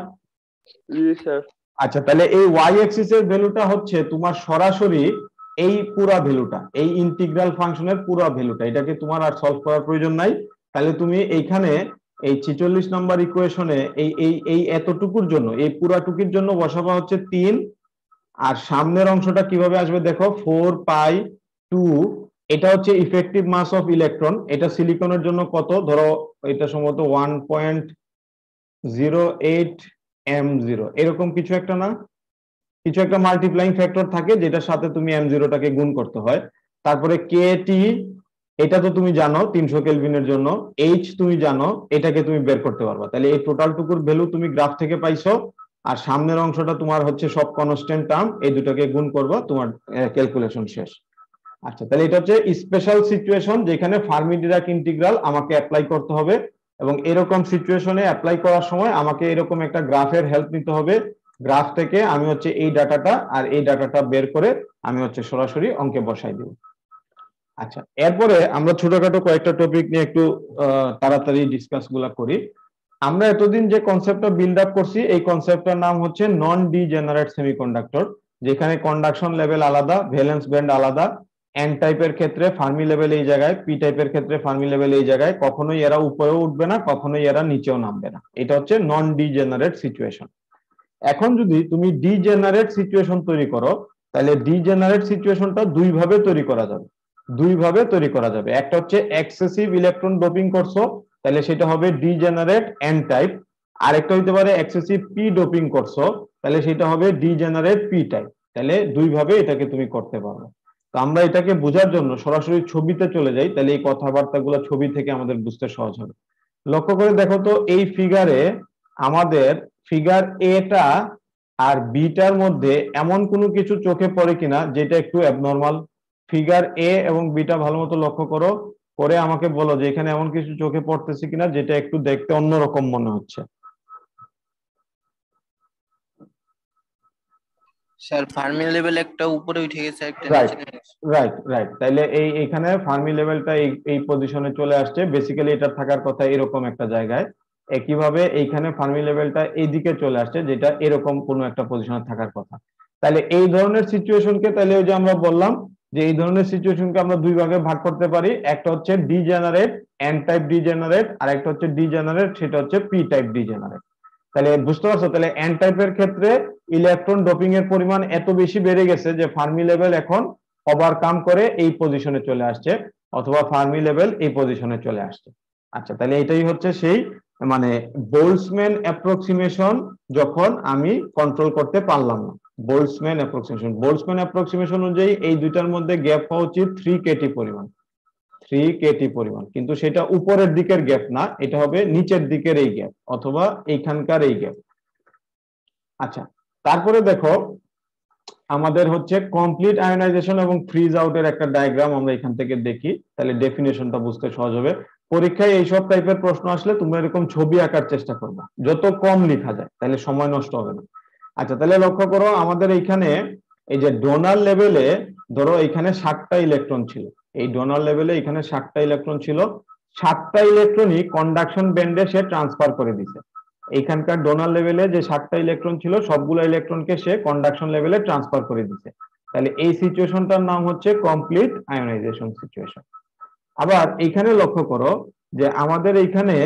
S2: জি স্যার।
S1: আচ্ছা, তাহলে এই ওয়াই অ্যাক্সিস এর ভ্যালুটা হচ্ছে তোমার সরাসরি এই পুরা ভ্যালুটা, এই ইন্টিগ্রাল ফাংশনের পুরা ভ্যালুটা, এটাকে তোমার আর সলভ করার প্রয়োজন নাই। তাহলে তুমি এইখানে এই 46 নম্বর ইকুয়েশনে এই এই এই এতটুকুর জন্য, এই পুরাটুকুর জন্য বসাবা হচ্ছে 3, আর সামনের অংশটা কিভাবে আসবে দেখো, 4π2, এটা হচ্ছে ইফেক্টিভ মাস অফ ইলেকট্রন। এটা সিলিকনের জন্য কত, ধরো এটা সম্ভবত 1.08 m0, এরকম কিছু একটা না, কিছু একটা মাল্টিপ্লাইং ফ্যাক্টর থাকে যেটার সাথে তুমি m0টাকে গুণ করতে হয়। তারপরে কে টি, এটা তো তুমি জানো 300 কেলভিনের জন্য, এইচ তুমি জানো, এটাকে তুমি বের করতে পারবা। তাহলে এই টোটাল টুকুর ভ্যালু তুমি গ্রাফ থেকে পাইছো, আর সামনের অংশটা তোমার হচ্ছে সব কনস্ট্যান্ট টার্ম, এই দুটোকে গুণ করবা, তোমার ক্যালকুলেশন শেষ। আচ্ছা, তাহলে এটা হচ্ছে স্পেশাল সিচুয়েশন যেখানে ফার্মি ডিরাক ইন্টিগ্রাল আমাকে অ্যাপ্লাই করতে হবে, এবং এরকম সিচুয়েশনে অ্যাপ্লাই করার সময় আমাকে এরকম একটা গ্রাফের হেল্প নিতে হবে। গ্রাফ থেকে আমি হচ্ছে এই ডাটাটা আর এই ডাটাটা বের করে আমি হচ্ছে সরাসরি অঙ্কে বসাই দিব। আচ্ছা, এরপরে আমরা ছোটখাটো কয়েকটা টপিক নিয়ে একটু তাড়াতাড়ি ডিসকাস গুলা করি। আমরা এতদিন যে কনসেপ্টটা বিল্ড আপ করছি, এই কনসেপ্টটার নাম হচ্ছে নন ডিজেনারেট সেমিকন্ডাক্টর, যেখানে কন্ডাকশন লেভেল আলাদা, ভ্যালেন্স ব্যান্ড আলাদা। এন টাইপের ক্ষেত্রে ফার্মি লেভেল এই জায়গায়, পি টাইপের ক্ষেত্রে ফার্মি লেভেল এই জায়গায়, কখনোই এরা উপরেও উঠবে না, কখনোই এরা নিচেও নামবে না। এটা হচ্ছে নন ডিজেনারেট সিচুয়েশন। এখন যদি তুমি ডিজেনারেট সিচুয়েশন তৈরি করো, তাহলে ডিজেনারেট সিচুয়েশনটা দুই ভাবে তৈরি করা যাবে, একটা হচ্ছে এক্সেসিভ ইলেকট্রন ডোপিং করছো, তাহলে সেটা হবে ডিজেনারেট এন টাইপ। আরেকটা হইতে পারে এক্সেসিভ পি ডোপিং করছো, তাহলে সেটা হবে ডিজেনারেট পি টাইপ। তাহলে দুই ভাবে এটাকে তুমি করতে পারো। তো আমরা এটাকে বোঝার জন্য সরাসরি ছবিতে চলে যাই, তাহলে এই কথাবার্তাগুলো ছবি থেকে আমাদের বুঝতে সহজ হবে। লক্ষ্য করে দেখো তো, এই ফিগারে আমাদের ফিগার এটা আর বিটার মধ্যে এমন কোনো কিছু চোখে পড়ে কিনা যেটা একটু অ্যাবনর্মাল। ফিগার এ এবং বিটা ভালো মতো লক্ষ্য করো, করে আমাকে বলো যে এখানে এমন কিছু চোখে পড়তেছে কিনা যেটা একটু দেখতে অন্যরকম মনে হচ্ছে।
S3: স্যার ফার্মি লেভেল একটা উপরে উঠে গেছে, একটা
S1: রাইট,
S3: নিচে নেমে গেছে।
S1: রাইট। তাইলে এইখানে ফার্মি লেভেলটা এই পজিশনে চলে আসছে, বেসিক্যালি এটা থাকার কথা এরকম একটা জায়গায়। একইভাবে এইখানে ফার্মি লেভেলটা এইদিকে চলে আসছে, যেটা এরকম কোনো একটা পজিশনে থাকার কথা। তাহলে এই ধরনের সিচুয়েশনকে, তাহলে ওই যে আমরা বললাম যে এই ধরনের সিচুয়েশনকে আমরা দুই ভাগে ভাগ করতে পারি, একটা হচ্ছে ডিজেনারেট এন টাইপ ডিজেনারেট, আর একটা হচ্ছে ডিজেনারেট, সেটা হচ্ছে পি টাইপ ডিজেনারেট। তাহলে বুঝতে পারছো, তাহলে এন টাইপের ক্ষেত্রে ইলেকট্রন ডোপিং এর পরিমাণ এত বেশি বেড়ে গেছে যে ফার্মি লেভেল এখন ওভারকাম করে এই পজিশনে চলে আসছে, অথবা ফার্মি লেভেল এই পজিশনে চলে আসছে। আচ্ছা, তাহলে এটাই হচ্ছে সেই মানে বোল্টজম্যান অ্যাপ্রক্সিমেশন, যখন আমি কন্ট্রোল করতে পারলাম না। বোল্টজম্যান অ্যাপ্রক্সিমেশন অনুযায়ী এই দুইটার মধ্যে গ্যাপ হওয়া উচিত 3 কেটি পরিমাণ, 3 কেটি পরিমাণ, কিন্তু সেটা উপরের দিকের গ্যাপ না, এটা হবে নিচের দিকের এই গ্যাপ, অথবা এইখানকার এই গ্যাপ। আচ্ছা, তারপরে দেখো আমাদের হচ্ছে কমপ্লিট আয়োনাইজেশন এবং ফ্রিজ আউটের একটা ডায়াগ্রাম আমরা এখান থেকে দেখি, তাহলে ডেফিনেশনটা বুঝতে সহজ হবে। পরীক্ষায় এইসব টাইপের প্রশ্ন আসলে তোমরা এরকম ছবি আঁকার চেষ্টা করবে, যত কম লেখা যায় তাহলে সময় নষ্ট হবে না। আচ্ছা, তাহলে লক্ষ্য করো আমাদের এইখানে এই যে ডোনার লেভেলে ধরো এখানে 7টা ইলেকট্রন ছিল, এই ডোনার লেভেলে এখানে 7টা ইলেকট্রন ছিল, 7টা ইলেকট্রনই কন্ডাকশন ব্যান্ডে সে ট্রান্সফার করে দিছে। এইখানকার ডোনার লেভেলে যে 7টা ইলেকট্রন ছিল সবগুলো ইলেকট্রনকে সে কন্ডাকশন লেভেলে ট্রান্সফার করে দিছে, তাহলে এই সিচুয়েশনটার নাম হচ্ছে কমপ্লিট আয়োনাইজেশন সিচুয়েশন। আবার এইখানে লক্ষ্য করো যে আমাদের এইখানে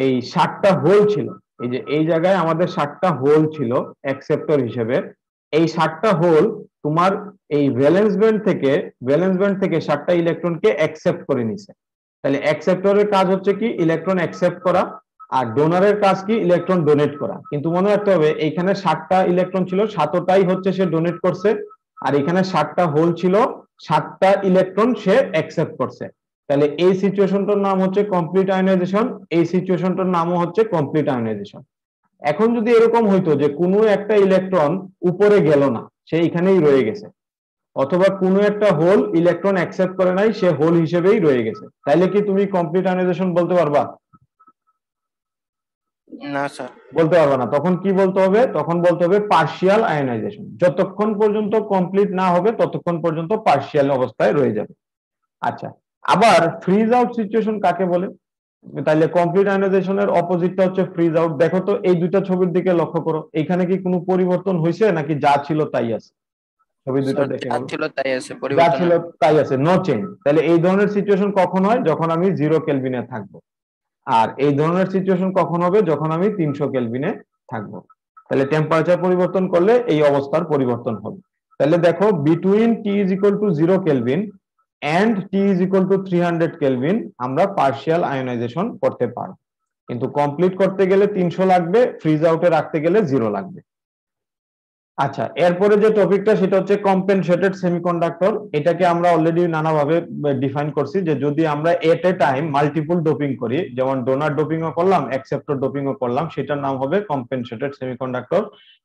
S1: এই 7টা হোল ছিল, এই যে এই জায়গায় আমাদের 7টা হোল ছিল অ্যাকসেপ্টর হিসেবে। এই 7টা হোল তোমার এই ভ্যালেন্স ব্যান্ড থেকে 7টা ইলেকট্রনকে অ্যাকসেপ্ট করে নিছে। তাহলে অ্যাকসেপ্টরের কাজ হচ্ছে কি ইলেকট্রন অ্যাকসেপ্ট করা, আর ডোনারের কাজ কি ইলেকট্রন ডোনেট করা। কিন্তু মনে রাখতে হবে এইখানে 7টা ইলেকট্রন ছিল, 7টাই হচ্ছে সে ডোনেট করছে, আর এখানে 7টা হোল ছিল, 7টা ইলেকট্রন সে অ্যাকসেপ্ট করছে। তাহলে এই সিচুয়েশনটার নাম হচ্ছে কমপ্লিট আয়োনাইজেশন, এই সিচুয়েশনটার নামও হচ্ছে কমপ্লিট আয়োনাইজেশন। এখন যদি এরকম হইতো যে কোনো একটা ইলেকট্রন উপরে গেল না, সে এখানেই রয়ে গেছে, অথবা কোনো একটা হোল ইলেকট্রন অ্যাকসেপ্ট করে নাই, সে হোল হিসেবেই রয়ে গেছে, তাইলে কি তুমি কমপ্লিট আয়োনাইজেশন বলতে পারবা?
S3: না স্যার।
S1: বলতে পারবা না। তখন কি বলতে হবে? তখন বলতে হবে পার্শিয়াল আয়োনাইজেশন। যতক্ষণ পর্যন্ত কমপ্লিট না হবে ততক্ষণ পর্যন্ত পার্শিয়াল অবস্থায় রয়ে যাবে। আচ্ছা, আবার ফ্রিজ আউট সিচুয়েশন কাকে বলে? তাহলে কমপ্লিট আয়োনাইজেশনের অপোজিটটা হচ্ছে ফ্রিজ আউট। দেখো তো এই দুইটা ছবির দিকে লক্ষ্য করো, এখানে কি কোনো পরিবর্তন হয়েছে নাকি যা ছিল তাই আছে? ছবি দুটো
S3: স্যার
S1: দেখে
S3: যা
S1: বলো।
S3: ছিল তাই আছে,
S1: যা
S3: পরিবর্তন
S1: ছিল তাই আছে, নো চেঞ্জ। তাহলে এই ধরনের সিচুয়েশন কখন হয়? যখন আমি 0 কেলভিনে থাকবো। আর এই ধরনের সিচুয়েশন কখন হবে? যখন আমি 300 কেলভিনে থাকবো। তাহলে টেম্পারেচার পরিবর্তন করলে এই অবস্থার পরিবর্তন হবে। তাহলে দেখো between T is equal to 0 kelvin and T is equal to 300 kelvin আমরা পার্শিয়াল আয়োনাইজেশন করতে পারবো, কিন্তু কমপ্লিট করতে গেলে 300 লাগবে, ফ্রিজ আউটে রাখতে গেলে 0 লাগবে। আচ্ছা, এরপরে যে টপিকটা সেটা হচ্ছে কম্পেনসেটেড সেমিকন্ডাক্টর। এটাকে আমরা অলরেডি নানাভাবে ডিফাইন করছি, যে যদি আমরা এট এ টাইম মাল্টিপল ডোপিং করি, যেমন ডোনার ডোপিংও করলাম, অ্যাকসেপ্টর ডোপিংও করলাম, সেটার নাম হবে কম্পেনসেটেড সেমিকন্ডাক্টর।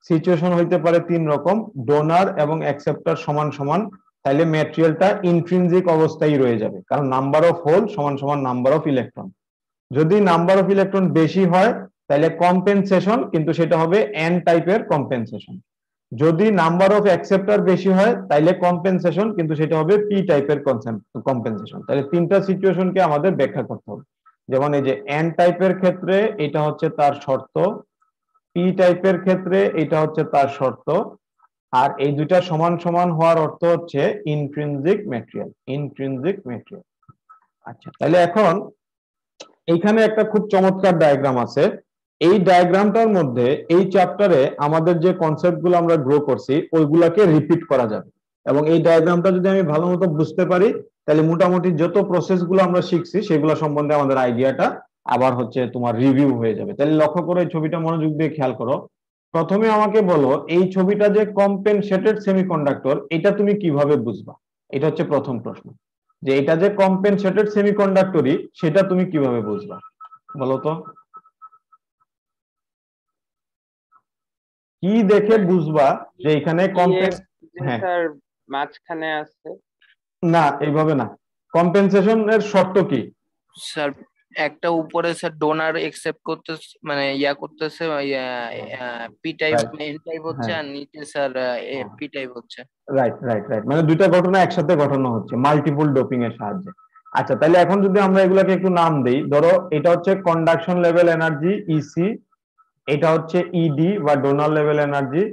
S1: সিচুয়েশন হইতে পারে 3 রকম, ডোনার এবং অ্যাকসেপ্টর সমান সমান, তাহলে ম্যাটেরিয়ালটা ইন্ট্রিনজিক অবস্থায় রয়ে যাবে, কারণ নাম্বার অফ হোল সমান সমান নাম্বার অফ ইলেকট্রন। যদি নাম্বার অফ ইলেকট্রন বেশি হয় তাহলে কম্পেনসেশন, কিন্তু সেটা হবে এন টাইপের কম্পেনসেশন। যদি নাম্বার অফ অ্যাকসেপ্টর বেশি হয় তাহলে কম্পেনসেশন, কিন্তু সেটা হবে পি টাইপের কম্পেনসেশন। তাহলে তিনটা সিচুয়েশনকে আমাদের ব্যাখ্যা করতে হবে। যেমন এই যে এন টাইপের ক্ষেত্রে এটা হচ্ছে তার শর্ত, পি টাইপের ক্ষেত্রে এটা হচ্ছে তার শর্ত, আর এই দুইটা সমান সমান হওয়ার অর্থ হচ্ছে ইন্ট্রিনজিক ম্যাটেরিয়াল। আচ্ছা, তাহলে এখন এইখানে একটা খুব চমৎকার ডায়াগ্রাম আছে। এই ডায়াগ্রামটার মধ্যে এই চ্যাপ্টারে আমাদের যে কনসেপ্ট গুলো আমরা গ্রো করছি ওইগুলাকে রিপিট করা যাবে, এবং এই ডায়াগ্রামটা যদি আমি ভালো মতো বুঝতে পারি তাহলে মোটামুটি যত প্রসেস গুলো আমরা শিখছি সেগুলো সম্বন্ধে আমাদের আইডিয়াটা আবার হচ্ছে তোমার রিভিউ হয়ে যাবে। তাহলে লক্ষ্য করো, এই ছবিটা মনোযোগ দিয়ে খেয়াল করো। প্রথমে আমাকে বলো এই ছবিটা যে কম্পেনসেটেড সেমিকন্ডাক্টর, এটা তুমি কিভাবে বুঝবা? এটা হচ্ছে প্রথম প্রশ্ন, যে এটা যে কম্পেনসেটেড সেমিকন্ডাক্টরই সেটা তুমি কিভাবে বুঝবা বলো তো? কি দেখে বুঝবা যে এখানে হ্যাঁ,
S2: স্যার মাঝখানে আছে।
S1: না এইভাবে না, কম্পেনসেশন এর শর্ত কি?
S3: স্যার একটা উপরে স্যার ডোনার একসেপ্ট করতেছে, মানে করতেছে, P type
S1: right,
S3: N type হচ্ছে,
S1: হ্যাঁ,
S3: আর নিচে স্যার পি টাইপ হচ্ছে।
S1: রাইট, মানে দুইটা ঘটনা একসাথে ঘটানো হচ্ছে মাল্টিপল ডোপিং এর সাহায্যে। আচ্ছা, তাহলে এখন যদি আমরা এগুলাকে একটু নাম দেই, ধরো এটা হচ্ছে কন্ডাকশন লেভেল এনার্জি ইসি, এটা হচ্ছে ইডি বা ডোনার লেভেল এনার্জি,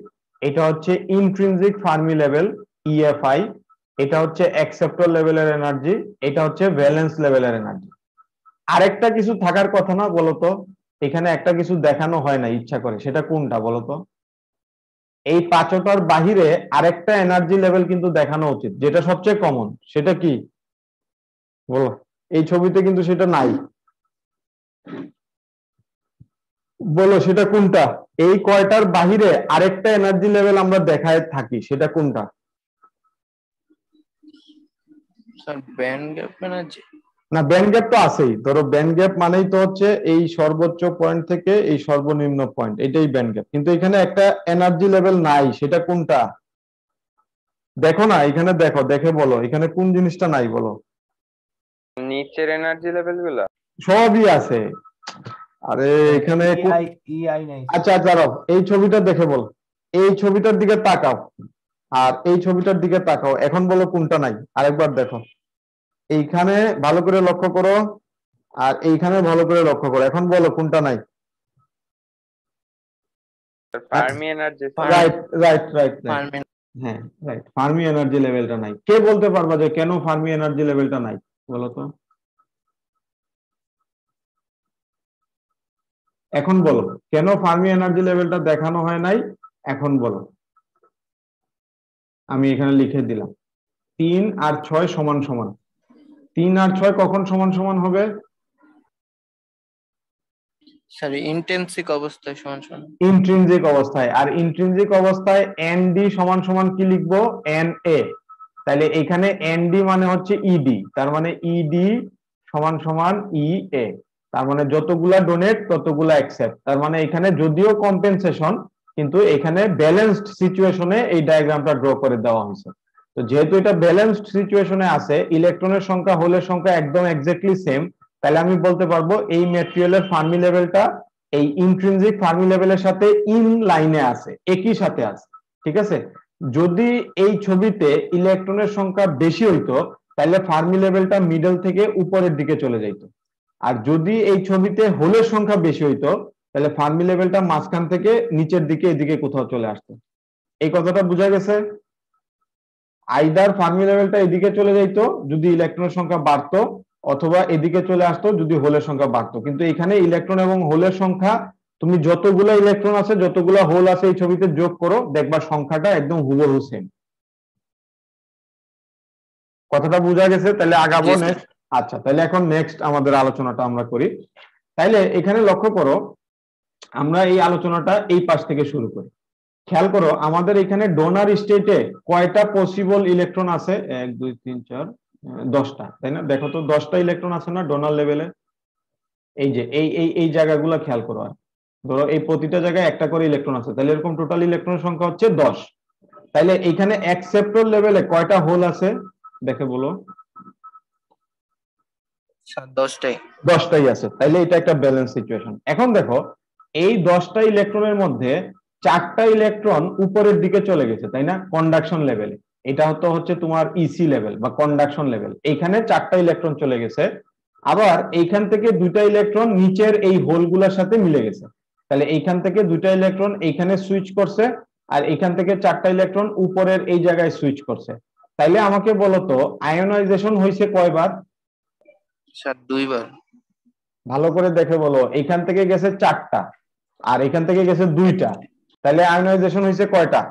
S1: এটা হচ্ছে ইন্ট্রিনজিক ফার্মি লেভেল ইএফআই, এটা হচ্ছে অ্যাকসেপ্টর লেভেলের এনার্জি, এটা হচ্ছে ভ্যালেন্স লেভেলের এনার্জি। আরেকটা কিছু থাকার কথা না বলতো? এখানে একটা কিছু দেখানো হয় না ইচ্ছা করে, সেটা কোনটা বলতো? এই পাঁচটার বাহিরে আরেকটা এনার্জি লেভেল কিন্তু দেখানো উচিত, যেটা সবচেয়ে কমন। সেটা কি বলো? এই ছবিতে কিন্তু সেটা নাই, বলো সেটা কোনটা? এই কয়টার বাহিরে আরেকটা এনার্জি লেভেল আমরা দেখায় থাকি, সেটা কোনটা?
S3: Sir band gap energy.
S1: না, ব্যান্ড গ্যাপ তো আছেই। ধরো ব্যান্ড গ্যাপ মানেই তো হচ্ছে এই সর্বোচ্চ পয়েন্ট থেকে এই সর্বনিম্ন পয়েন্ট, এটাই ব্যান্ড গ্যাপ। কিন্তু এখানে একটা এনার্জি লেভেল নাই, সেটা কোনটা? দেখো না এখানে, দেখো দেখে বলো এখানে কোন জিনিসটা নাই বলো।
S2: নিচের এনার্জি লেভেল গুলা।
S1: সবই আছে। আরে এখানে
S4: ইআই ইআই নাই স্যার।
S1: আচ্ছা দাঁড়াও, এই ছবিটা দেখে বলো, এই ছবিটার দিকে তাকাও আর এই ছবিটার দিকে তাকাও, এখন বলো কোনটা নাই, আরেকবার দেখো। এইখানে ভালো করে লক্ষ্য করো আর এইখানে ভালো করে লক্ষ্য করো, এখন বলো কোনটা নাই।
S2: Fermi energy.
S1: Right right right right,
S3: Fermi
S1: হ্যাঁ রাইট, ফার্মি এনার্জি লেভেলটা নাই। কে বলতে পারবা যে কেন ফার্মি এনার্জি লেভেলটা নাই বলো তো? এখন বলো কেন ফার্মি এনার্জি লেভেলটা দেখানো হয় নাই, এখন বলো। আমি এখানে লিখে দিলাম 3 আর 6 সমান সমান। 3 আর 6 কখন সমান সমান হবে?
S3: সরি ইন্টেন্সিক অবস্থায় সমান সমান।
S1: ইন্ট্রিনজিক অবস্থায়। আর ইন্ট্রিনজিক অবস্থায় এন ডি সমান সমান কি লিখবো? N A. তাহলে এখানে এন ডি মানে হচ্ছে ইডি, তার মানে ইডি সমান সমান ই এ। তার মানে যতগুলা ডোনেট ততগুলা অ্যাকসেপ্ট। তার মানে এখানে যদিও কম্পেনসেশন, কিন্তু এখানে ব্যালেন্সড সিচুয়েশনে এই ডায়াগ্রামটা ড্র করে দেওয়া হয়েছে। তো যেহেতু এটা ব্যালেন্সড সিচুয়েশনে আছে, ইলেকট্রনের সংখ্যা হোলের সংখ্যা একদম এক্স্যাক্টলি সেম, তাহলে আমি বলতে পারবো এই ম্যাটেরিয়ালের ফার্মি লেভেলটা এই ইন্ট্রিনজিক ফার্মি লেভেলের সাথে ইন লাইনে আছে, একই সাথে আছে। ঠিক আছে, যদি এই ছবিতে ইলেকট্রনের সংখ্যা বেশি হইতো তাহলে ফার্মি লেভেলটা মিডল থেকে উপরের দিকে চলে যাইতো। আর যদি এই ছবিতে হোলের সংখ্যা বেশি হইতো তাহলে ফার্মি লেভেলটা মাঝখান থেকে নিচের দিকে এদিকে কোথাও চলে আসতো। এই কথাটা বোঝা গেছে? আইদার ফার্মি লেভেলটা এদিকে চলে যাইতো যদি ইলেকট্রনের সংখ্যা বাড়তো, অথবা এদিকে চলে আসতো যদি হোলের সংখ্যা বাড়তো। কিন্তু এখানে ইলেকট্রন এবং হোলের সংখ্যা, তুমি যতগুলো ইলেকট্রন আছে যতগুলো হোল আছে এই ছবিতে যোগ করো, দেখবা সংখ্যাটা একদম হুবহু সেম। কথাটা বোঝা গেছে? তাহলে আগাবো
S3: জি, স্যার।
S1: নেক্সট। আচ্ছা তাহলে এখন নেক্সট আমাদের আলোচনাটা আমরা করি। তাইলে এখানে লক্ষ্য করো, আমরা এই আলোচনাটা এই পাশ থেকে শুরু করি। খেয়াল করো আমাদের এখানে ডোনার স্টেটে কয়টা পসিবল ইলেকট্রন আছে? 1 2 3 4 10টা, তাই না? দেখো তো 10টা ইলেকট্রন আছে না ডোনার লেভেলে? এই যে এই জায়গাগুলো খেয়াল করো। আর ধরো এই প্রতিটা জায়গায় একটা করে ইলেকট্রন আছে, তাহলে এরকম টোটাল ইলেকট্রনের সংখ্যা হচ্ছে 10। তাইলে এখানে অ্যাকসেপ্টর লেভেলে কয়টা হোল আছে দেখে বলো?
S3: স্যার 10টাই।
S1: 10টাই আছে, তাইলে এটা একটা ব্যালেন্স সিচুয়েশন। এখন দেখো এই 10টা ইলেকট্রনের মধ্যে 4টা ইলেকট্রন উপরের দিকে চলে গেছে, তাই না? কন্ডাকশন লেভেলে। এটা হচ্ছে তোমার ইসি লেভেল বা কন্ডাকশন লেভেল। এইখানে 4টা ইলেকট্রন চলে গেছে। আবার এইখান থেকে 2টা ইলেকট্রন নিচের এই হোলগুলোর সাথে মিলে গেছে। তাহলে এইখান থেকে 2টা ইলেকট্রন এইখানে সুইচ করছে, আর এইখান থেকে 4টা ইলেকট্রন উপরের এই জায়গায় সুইচ করছে। তাইলে আমাকে বলো তো আয়োনাইজেশন হয়েছে কয়বার?
S3: স্যার 2বার।
S1: ভালো করে দেখে বলো, এইখান থেকে গেছে 4টা আর এখান থেকে গেছে 2টা, তাহলে আয়োনাইজেশন হয়েছে কয়টা?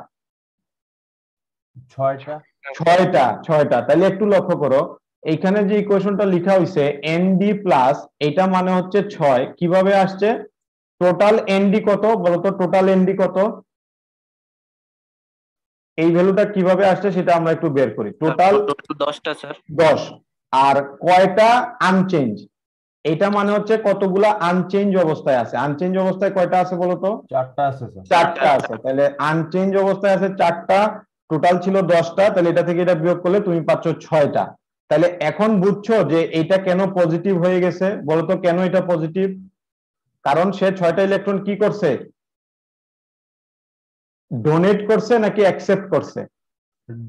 S4: 6টা।
S1: 6টা। তাহলে একটু লক্ষ্য করো, এইখানে যে ইকুয়েশনটা লেখা হয়েছে এনডি প্লাস, এটা মানে হচ্ছে 6। কিভাবে আসছে? টোটাল এনডি কত বলতো? টোটাল এনডি কত? এই ভ্যালুটা কিভাবে আসছে সেটা আমরা একটু বের করি। টোটাল
S3: 10টা স্যার।
S1: 10। আর কয়টা আনচেঞ্জ, এটা মানে হচ্ছে কতগুলা আনচেঞ্জ অবস্থায় আছে। আনচেঞ্জ অবস্থায় কয়টা আছে বলতো?
S4: 4টা আছে স্যার।
S1: 4টা আছে। তাহলে আনচেঞ্জ অবস্থায় আছে 4টা, টোটাল ছিল 10টা, তাহলে এটা থেকে এটা বিয়োগ করলে তুমি পাচ্ছ 6টা। তাহলে এখন বুঝছো যে এটা কেন পজিটিভ হয়ে গেছে? বলতো কেন এটা পজিটিভ? কারণ সে 6টা ইলেকট্রন কি করছে? ডোনেট করছে নাকি অ্যাকসেপ্ট করছে?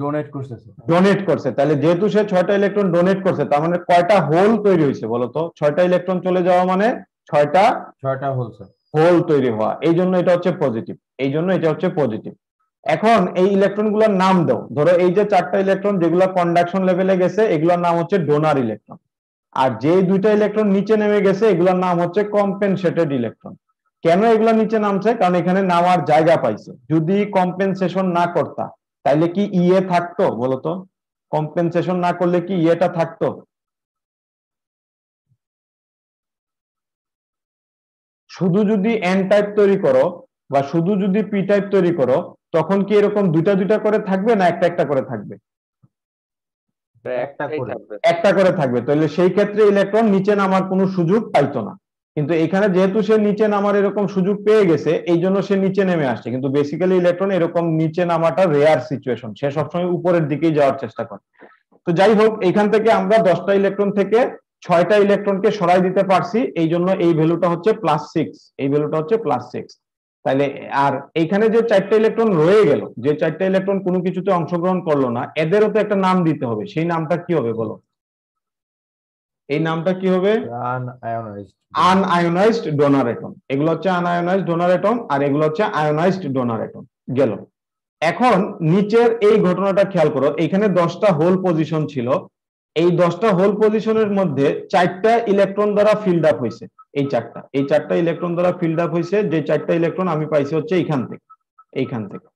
S4: ডোনেট করছে স্যার।
S1: ডোনেট করছে। তাহলে যেহেতু সে 6টা ইলেকট্রন ডোনেট করছে, তার মানে কয়টা হোল তৈরি হয়েছে বলতো? 6টা ইলেকট্রন চলে যাওয়া মানে 6টা
S4: 6টা হোল স্যার।
S1: হোল তৈরি হওয়া, এই জন্য এটা হচ্ছে পজিটিভ। এই জন্য এটা হচ্ছে পজিটিভ। এখন এই ইলেকট্রন গুলোর নাম দাও। ধরো এই যে 4টা ইলেকট্রন যেগুলো কন্ডাকশন লেভেলে গেছে এগুলোর নাম হচ্ছে ডোনার ইলেকট্রন, আর যে 2টা ইলেকট্রন নিচে নেমে গেছে এগুলোর নাম হচ্ছে কম্পেনসেটেড ইলেকট্রন। কেন এগুলো নিচে নামছে? কারণ এখানে নামার জায়গা পাইছে। যদি কম্পেনসেশন না করতা তাইলে কি ইয়ে থাকতো বলতো? কম্পেনসেশন না করলে কি ইয়েটা থাকতো? শুধু যদি এন টাইপ তৈরি করো বা শুধু যদি পি টাইপ তৈরি করো, তখন কি এরকম 2টা করে থাকবে না একটা করে থাকবে?
S4: একটা করে।
S1: একটা করে থাকবে। তাহলে সেই ক্ষেত্রে ইলেকট্রন নিচে নামার কোনো সুযোগ পাইতো না। কিন্তু এখানে যেহেতু সে নিচে নামার এরকম সুযোগ পেয়ে গেছে, এই জন্য সে নিচে নেমে আসছে। কিন্তু বেসিক্যালি ইলেকট্রন এরকম নিচে নামাটা রেয়ার সিচুয়েশন, সে সবসময় উপরের দিকেই যাওয়ার চেষ্টা করে। তো যাই হোক, এখান থেকে আমরা 10টা ইলেকট্রন থেকে 6টা ইলেকট্রনকে সরাই দিতে পারছি, এই জন্য এই ভ্যালুটা হচ্ছে +6, এই ভ্যালুটা হচ্ছে +6। তাহলে আর এইখানে যে 4টা ইলেকট্রন রয়ে গেল, যে 4টা ইলেকট্রন কোনো কিছুতে অংশগ্রহণ করলো না, এদেরও তো একটা নাম দিতে হবে। সেই নামটা কি হবে বলো? এই নামটা কি হবে?
S4: আনআয়োনাইজড।
S1: আনআয়োনাইজড ডোনার অ্যাটম। এগুলো হচ্ছে আনআয়োনাইজড ডোনার অ্যাটম, আর এগুলো হচ্ছে আয়োনাইজড ডোনার অ্যাটম। গেল। এখন নিচের এই ঘটনাটা খেয়াল করো, এখানে 10টা হোল পজিশন ছিল, এই 10টা হোল পজিশনের মধ্যে 4টা ইলেকট্রন দ্বারা ফিল্ড আপ হয়েছে। এই 4টা ইলেকট্রন দ্বারা ফিল্ড আপ হয়েছে, যে 4টা ইলেকট্রন আমি পাইছি হচ্ছে এইখান থেকে।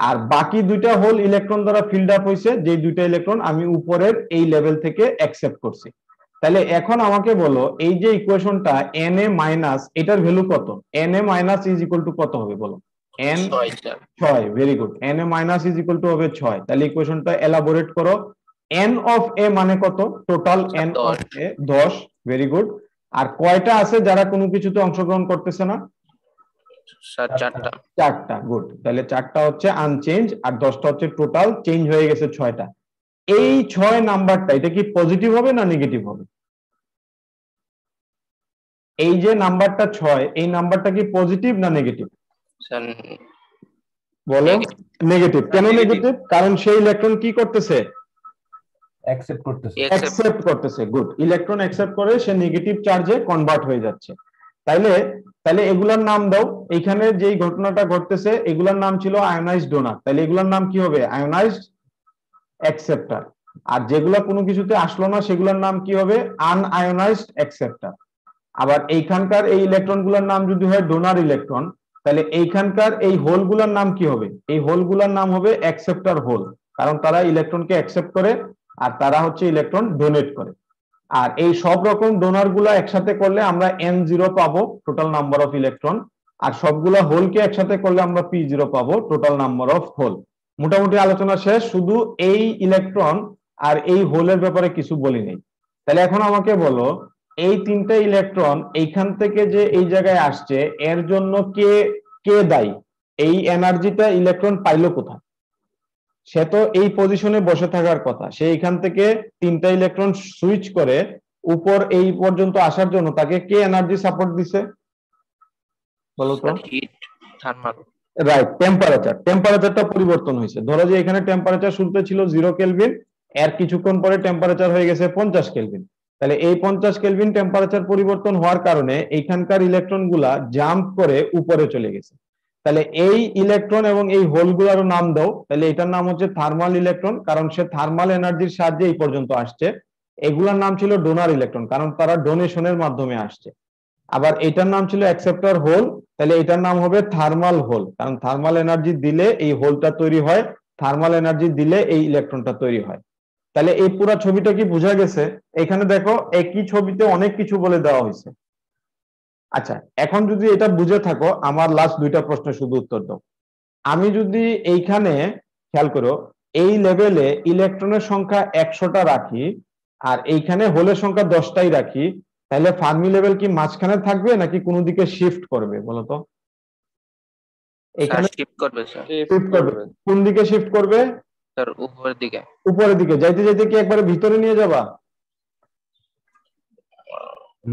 S1: আর বাকি 2টা হোল ইলেকট্রন দ্বারা ফিল্ড আপ হয়েছে, যে 2টা ইলেকট্রন আমি উপরের এই লেভেল থেকে অ্যাকসেপ্ট করছি। তাহলে এখন আমাকে বলো, এই যে ইকুয়েশনটা Na মাইনাস, এটার ভ্যালু কত? Na minus is equal to কত হবে বলো? n 6। Very good. Na minus is equal to হবে 6। তাহলে ইকুয়েশনটা এলাবোরেট করো। n অফ a মানে কত? Total n of a 10। Very good. আর কয়টা আছে যারা কোনো কিছুতে অংশগ্রহণ করতেছে না? 4টা। গুড। তাহলে 4টা হচ্ছে আনচেঞ্জ, আর 10টা হচ্ছে টোটাল, চেঞ্জ হয়ে গেছে 6টা। এই 6 নাম্বারটা, এটা কি পজিটিভ হবে না নেগেটিভ হবে? এই যে নাম্বারটা 6, এই নাম্বারটা কি পজিটিভ না নেগেটিভ বলো? নেগেটিভ। কেন নেগেটিভ? কারণ সেই ইলেকট্রন কি করতেছে? অ্যাকসেপ্ট করতেছে। গুড। ইলেকট্রন অ্যাকসেপ্ট করে, সে নেগেটিভ চার্জে কনভার্ট হয়ে যাচ্ছে। তাইলে এগুলার নাম দাও। এইখানে যেই ঘটনাটা ঘটতেছে, এগুলার নাম ছিল আয়োনাইজড ডোনার। তাহলে এগুলার নাম কি হবে? Ionised acceptor. আর যেগুলা কোনো কিছুতে আসলো না, সেগুলোর নাম কি হবে? আনআয়োনাইজড অ্যাকসেপ্টার। আবার এইখানকার এই ইলেকট্রনগুলোর নাম যদি হয় ডোনার ইলেকট্রন, তাহলে এইখানকার এই হোলগুলোর নাম কি হবে? এই হোলগুলোর নাম হবে অ্যাকসেপ্টার হোল, কারণ তারা ইলেকট্রনকে অ্যাকসেপ্ট করে আর তারা হচ্ছে ইলেকট্রন ডোনেট করে। আর এই সব রকম ডোনার গুলা একসাথে করলে আমরা N0 পাবো, টোটাল নাম্বার অফ ইলেকট্রন। আর সবগুলা হোলকে একসাথে করলে আমরা P0 পাবো, টোটাল নাম্বার অফ হোল। মোটামুটি আলোচনা শেষ। শুধু এই ইলেকট্রন আর এই হোলের ব্যাপারে কিছু বলি নেই। তাহলে এখন আমাকে বলো, এই 3টে ইলেকট্রন এইখান থেকে যে এই জায়গায় আসছে, এর জন্য কে কে দায়ী? এই এনার্জিটা ইলেকট্রন পাইলো কোথায়? সে তো এই পজিশনে বসে থাকার কথা। সে এখান থেকে 3টা ইলেকট্রন সুইচ করে উপর এই পর্যন্ত আসার জন্য তাকে কে এনার্জি সাপোর্ট দিছে বলো তো? রাইট, টেম্পারেচারটা পরিবর্তন হয়েছে। ধরো যে এখানে টেম্পারেচার শুরুতে ছিল 0 কেলভিন, এর কিছুক্ষণ পরে টেম্পারেচার হয়ে গেছে 50 কেলভিন। তাহলে এই 50 কেলভিন টেম্পারেচার পরিবর্তন হওয়ার কারণে এইখানকার ইলেকট্রন গুলা জাম্প করে উপরে চলে গেছে। তাহলে এই ইলেকট্রন এবং এই হোলগুলোর নাম দাও। তাহলে এটার নাম হচ্ছে থার্মাল ইলেকট্রন, কারণ সে থার্মাল এনার্জির সাহায্যে এই পর্যন্ত আসছে। এগুলার নাম ছিল ডোনার ইলেকট্রন, কারণ তারা ডোনেশনের মাধ্যমে আসছে। আবার এটার নাম ছিল অ্যাকসেপ্টর হোল, তাহলে এটার নাম হবে থার্মাল হোল, কারণ থার্মাল এনার্জি দিলে এই হোলটা তৈরি হয়, থার্মাল এনার্জি দিলে এই ইলেকট্রনটা তৈরি হয়। তাহলে এই পুরো ছবিটা কি বোঝা গেছে? এখানে দেখো, একই ছবিতে অনেক কিছু বলে দেওয়া হয়েছে। আচ্ছা, এখন যদি এটা বুঝে থাকো, আমার লাস্ট 2টা প্রশ্নের শুধু উত্তর দাও। আমি যদি এইখানে খেয়াল করো, এই লেভেলে ইলেকট্রনের সংখ্যা 100টা রাখি, আর এইখানে হোলের সংখ্যা 10টাই রাখি, তাহলে ফার্মি লেভেল কি মাঝখানে থাকবে নাকি কোনো দিকে শিফট করবে বলতো? এখানে
S3: শিফট করবে স্যার।
S1: শিফট করবে। কোন দিকে শিফট করবে?
S3: স্যার উপরের দিকে।
S1: উপরের দিকে। যাইতে যাইতে কি একবারে ভিতরে নিয়ে যাবা?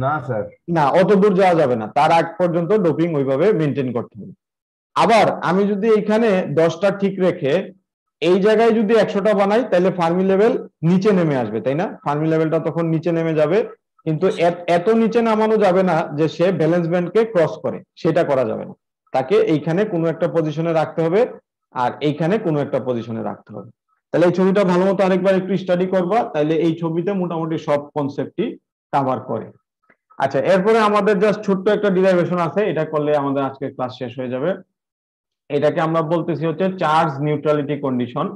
S4: না স্যার,
S1: না, অত দূর যাওয়া যাবে না। তার আগ পর্যন্ত ডোপিং ওইভাবে মেনটেন করতে হবে। আবার আমি যদি এখানে 10টা ঠিক রেখে এই জায়গায় যদি 100টা বানাই, তাহলে ফার্মি লেভেল নিচে নেমে আসবে, তাই না? ফার্মি লেভেলটা তখন নিচে নেমে যাবে। কিন্তু এত নিচে নামানো যাবে না যে সে ব্যালেন্স ব্যান্ডকে ক্রস করে, সেটা করা যাবে না। তাকে এইখানে কোনো একটা পজিশনে রাখতে হবে, আর এইখানে কোনো একটা পজিশনে রাখতে হবে। তাহলে এই ছবিটা ভালো মতো আরেকবার একটু স্টাডি করবা, তাহলে এই ছবিতে মোটামুটি সব কনসেপ্টই কভার করে। আচ্ছা, এরপরে আমাদের জাস্ট ছোট্ট একটা ডিরাইভেশন আছে, এটা করলে আমাদের আজকের ক্লাস শেষ হয়ে যাবে। এটাকে আমরা বলতেছি হচ্ছে চার্জ নিউট্রালিটি কন্ডিশন।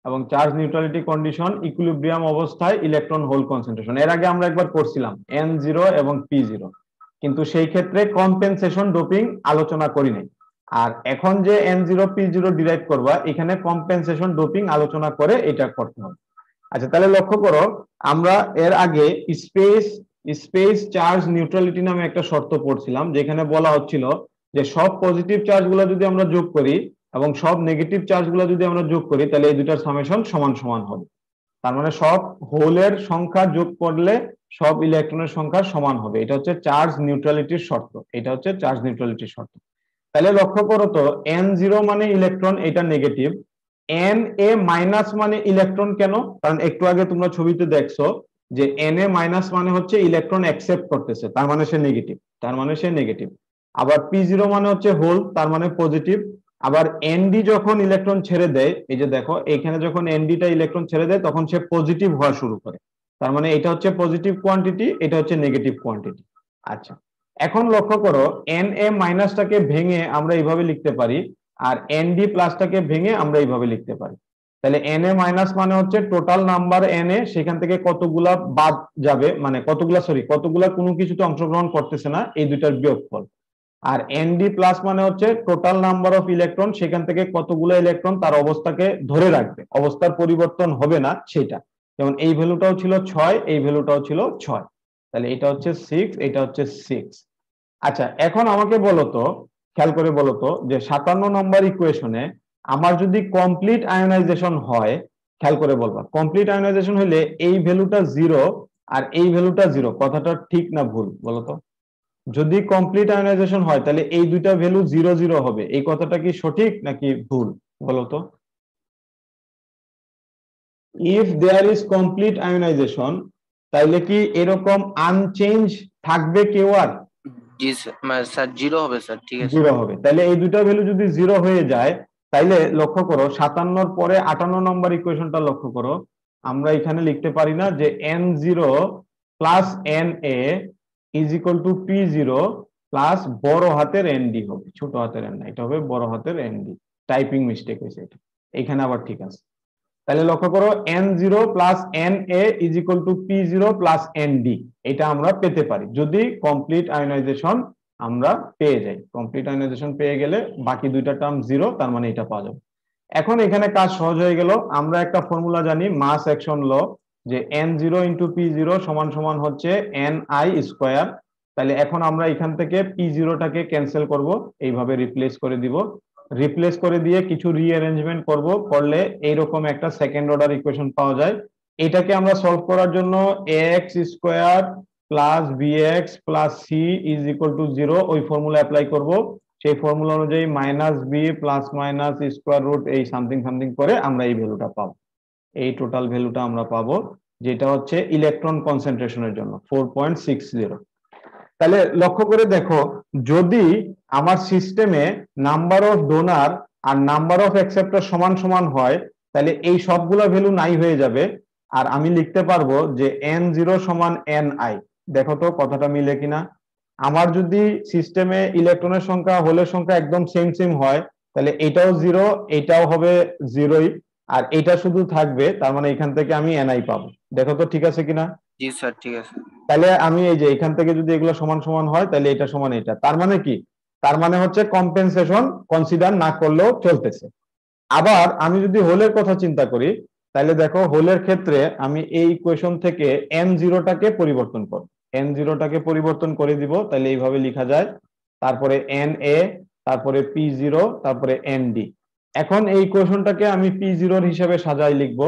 S1: এবং চার্জ নিউট্রালিটি কন্ডিশন ইকুইলিব্রিয়াম অবস্থায় ইলেকট্রন হোল কনসেন্ট্রেশন, এর আগে আমরা একবার করছিলাম N0 এবং P0, কিন্তু সেই ক্ষেত্রে কম্পেনসেশন ডোপিং আলোচনা করি নাই। আর এখন যে N0 P0 ডিরাইভ করবা, এখানে কম্পেনসেশন ডোপিং আলোচনা করে এটা করতে হবে। আচ্ছা, তাহলে লক্ষ্য করো, আমরা এর আগে স্পেস স্পেস চার্জ নিউট্রালিটি নামে একটা শর্ত পড়ছিলাম, যেখানে বলা হচ্ছিল যে সব পজিটিভ চার্জ গুলো যদি আমরা যোগ করি এবং সব নেগেটিভ চার্জ গুলো যদি আমরা যোগ করি, তাহলে এই দুটার সামেশন সমান সমান হবে। তার মানে সব হোলের সংখ্যা যোগ করলে সব ইলেকট্রনের সংখ্যা সমান হবে। এটা হচ্ছে চার্জ নিউট্রালিটির শর্ত, এটা হচ্ছে চার্জ নিউট্রালিটির শর্ত। তাহলে লক্ষ্য করো তো, n0 মানে ইলেকট্রন, এটা নেগেটিভ। Na মাইনাস মানে ইলেকট্রন, কেন? কারণ একটু আগে তোমরা ছবিতে দেখছো যে Na মাইনাস মানে হচ্ছে ইলেকট্রন অ্যাকসেপ্ট করতেছে, তার মানে সে নেগেটিভ, তার মানে সে নেগেটিভ। আবার P0 মানে হচ্ছে হোল, তার মানে পজিটিভ। আবার Nd যখন ইলেকট্রন ছেড়ে দেয়, এই যে দেখো এখানে যখন Ndটা ইলেকট্রন ছেড়ে দেয় তখন সে পজিটিভ হওয়া শুরু করে, তার মানে এটা হচ্ছে পজিটিভ কোয়ান্টিটি, এটা হচ্ছে নেগেটিভ কোয়ান্টিটি। আচ্ছা, এখন লক্ষ্য করো, Na মাইনাসটাকে ভেঙে আমরা এইভাবে লিখতে পারি, আর Nd প্লাসটাকে ভেঙে আমরা এইভাবে লিখতে পারি। তাহলে Na মাইনাস মানে হচ্ছে টোটাল নাম্বার Na, সেখান থেকে কতগুলা বাদ যাবে, মানে কতগুলা কোনো কিছুতে অংশগ্রহণ করতেছে না, এই দুইটার বিয়োগফল। আর Nd প্লাস মানে হচ্ছে টোটাল নাম্বার অফ ইলেকট্রন, সেখান থেকে কতগুলো ইলেকট্রন তার অবস্থাকে ধরে রাখবে, অবস্থার পরিবর্তন হবে না সেটা। যেমন এই ভ্যালুটাও ছিল 6, এই ভ্যালুটাও ছিল 6, তাহলে এটা হচ্ছে 6, এটা হচ্ছে 6। আচ্ছা, এখন আমাকে বলো তো, খেয়াল করে বলো তো, যে 57 নম্বর ইকুয়েশনে আমার যদি কমপ্লিট আয়োনাইজেশন হয়, খেয়াল করে বলবা, কমপ্লিট আয়োনাইজেশন হলে এই ভ্যালুটা 0 আর এই ভ্যালুটা 0, কথাটা ঠিক না ভুল বলো তো? যদি কমপ্লিট আয়োনাইজেশন হয় তাহলে এই দুইটা ভ্যালু 0 0 হবে, এই কথাটা কি সঠিক নাকি ভুল বলো তো? If there is complete ionisation, তাইলে কি এরকম আনচেঞ্জ থাকবে কেউ আর?
S3: জি স্যার, 0 হবে স্যার, ঠিক আছে।
S1: 0 হবে। তাহলে এই দুটা ভ্যালু যদি 0 হয়ে যায়, তাইলে লক্ষ্য করো 57 পরে 58 নম্বর ইকুয়েশনটা লক্ষ্য করো, আমরা এখানে লিখতে পারি না যে n0 plus Na is equal two P0 plus বড় হাতের ND হবে, ছোট হাতের N না, এটা হবে বড় হাতের ND। টাইপিং মিস্টেক হয়েছে এটা, এখানে আবার ঠিক আছে। তাহলে লক্ষ্য করো, n0 plus Na is equal two P0 plus ND, এটা আমরা পেতে পারি যদি কমপ্লিট আয়োনাইজেশন আমরা পেয়ে যাই। কমপ্লিট আয়োনাইজেশন পেয়ে গেলে বাকি দুইটা টার্ম 0, তার মানে এটা পাওয়া যাবে। এখন এখানে কাজ সহজ হয়ে গেল, আমরা একটা ফর্মুলা জানি মাস অ্যাকশন ল, যে n0 ইন্টু P0 সমান সমান হচ্ছে Ni স্কোয়ার। তাহলে এখন আমরা এখান থেকে P0টাকে ক্যান্সেল করব, এইভাবে রিপ্লেস করে দিব, রিপ্লেস করে দিয়ে কিছু রিঅ্যারেঞ্জমেন্ট করব, করলে এইরকম একটা সেকেন্ড অর্ডার ইকুয়েশন পাওয়া যায়। এটাকে আমরা সলভ করার জন্য ax square plus bx plus c is equal to 0 ওই ফর্মুলা অ্যাপ্লাই করব। সেই ফর্মুলা অনুযায়ী minus B plus minus square root এই সামথিং সামথিং করে আমরা এই ভ্যালুটা পাবো, এই টোটাল ভ্যালুটা আমরা পাবো, যেটা হচ্ছে ইলেকট্রন কনসেন্ট্রেশনের জন্য 4.60। তাহলে লক্ষ্য করে দেখো, যদি আমার সিস্টেমে নাম্বার অফ ডোনার আর নাম্বার অফ অ্যাকসেপ্টর সমান সমান হয়, তাহলে এই সবগুলা ভ্যালু নাই হয়ে যাবে, আর আমি লিখতে পারবো যে n0 সমান ni। দেখো তো কথাটা মিলে কিনা? আমার যদি সিস্টেমে ইলেকট্রনের সংখ্যা হোলের সংখ্যা একদম সেম সেম হয়, তাহলে এটাও 0, এটাও হবে 0ই, আর এটা শুধু থাকবে, তার মানে এখান থেকে আমি ni পাবো। দেখো তো ঠিক আছে কিনা?
S3: জি স্যার, ঠিক আছে।
S1: তাহলে আমি এই যে এখান থেকে যদি এগুলো সমান সমান হয়, তাহলে এটা সমান এটা, তার মানে কি? তার মানে হচ্ছে কম্পেনসেশন কনসিডার না করলেও চলতেছে। আবার আমি যদি হোলের কথা চিন্তা করি, তাহলে দেখো হোলের ক্ষেত্রে আমি এই ইকুয়েশন থেকে n0টাকে পরিবর্তন করব, n0টাকে পরিবর্তন করে দিব, তাহলে এইভাবে লেখা যায়, তারপরে Na, তারপরে P0, তারপরে ND। এখন এই ইকুয়েশনটাকে আমি P0 হিসেবে সাজাই লিখবো,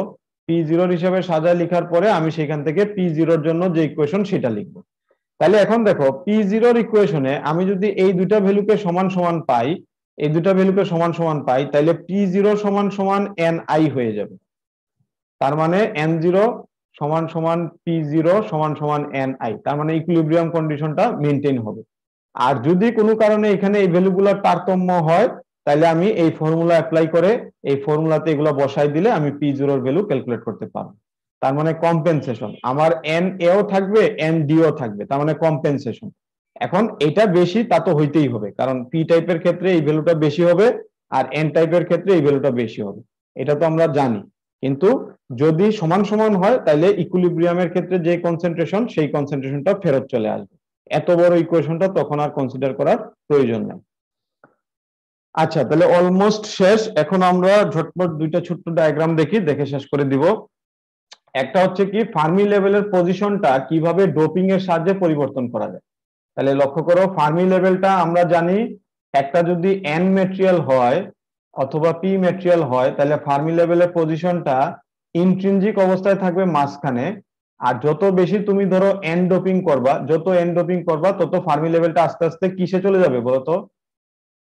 S1: P0 হিসেবে সাজায় লেখার পরে আমি সেখান থেকে P0 জন্য যে ইকুয়েশন সেটা লিখবো। তাহলে এখন দেখো, P0 ইকুয়েশনে আমি যদি এই দুটা ভ্যালুকে সমান সমান পাই, এই দুটা ভ্যালুকে সমান সমান পাই, তাহলে P0 সমান সমান Ni হয়ে যাবে। তার মানে n0 সমান সমান P0 সমান সমান Ni, তার মানে ইকুইলিব্রিয়াম কন্ডিশনটা মেনটেন হবে। আর যদি কোনো কারণে এখানে এই ভ্যালুগুলোর তারতম্য হয়, তাহলে আমি এই ফর্মুলা অ্যাপ্লাই করে এই ফর্মুলাতে এগুলো বসাই দিলে আমি P0 এর ভ্যালু ক্যালকুলেট করতে পারবো। তার মানে কম্পেনসেশন আমার Na ও থাকবে, ND ও থাকবে, তার মানে কম্পেনসেশন। এখন এটা বেশি তা তো হইতেই হবে, কারণ পি টাইপের ক্ষেত্রে এই ভ্যালুটা বেশি হবে আর এন টাইপের ক্ষেত্রে এই ভ্যালুটা বেশি হবে, এটা তো আমরা জানি। কিন্তু যদি সমান সমান হয়, তাহলে ইকুইলিব্রিয়ামের ক্ষেত্রে যে কনসেন্ট্রেশন, সেই কনসেন্ট্রেশনটা ফেরত চলে আসবে। এত বড় ইকুয়েশনটা তখন আর কনসিডার করার প্রয়োজন নেই। আচ্ছা, তাহলে অলমোস্ট শেষ। এখন আমরা ঝটপট দুইটা ছোট্ট ডায়াগ্রাম দেখি, দেখে শেষ করে দিব। একটা হচ্ছে কি ফার্মি লেভেলের পজিশনটা কিভাবে ডোপিং এর সাহায্যে পরিবর্তন করা যায়। তাহলে লক্ষ্য করো ফার্মি লেভেলটা আমরা জানি একটা যদি এন মেটেরিয়াল হয় অথবা পি মেটেরিয়াল হয় তাহলে ফার্মি লেভেলের পজিশনটা ইন্ট্রিনজিক অবস্থায় থাকবে মাঝখানে। আর যত বেশি তুমি ধরো এন ডোপিং করবা, যত এন ডোপিং করবা তত ফার্মি লেভেলটা আস্তে আস্তে কিসে চলে যাবে বলতো?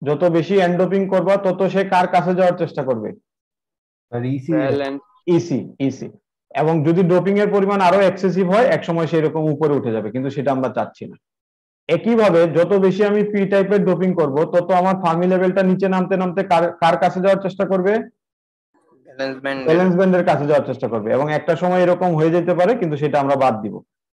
S1: যত বেশি এন ডোপিং করবা তত সে কার কাছে যাওয়ার চেষ্টা করবে?
S4: Sir EC
S2: balance
S1: EC EC. এবং যদি ডোপিং এর পরিমাণ আরো এক্সেসিভ হয় একসময় সেরকম উপরে উঠে যাবে, কিন্তু সেটা আমরা চাচ্ছি না। একইভাবে যত বেশি আমি পি টাইপের ডোপিং করব তত আমার ফার্মি লেভেলটা নিচে নামতে নামতে কার কাছে যাওয়ার চেষ্টা করবে? ব্যালেন্স ব্যান্ডের কাছে যাওয়ার চেষ্টা করবে। এবং একটা সময় এরকম হয়ে যেতে পারে, কিন্তু সেটা আমরা বাদ দিব।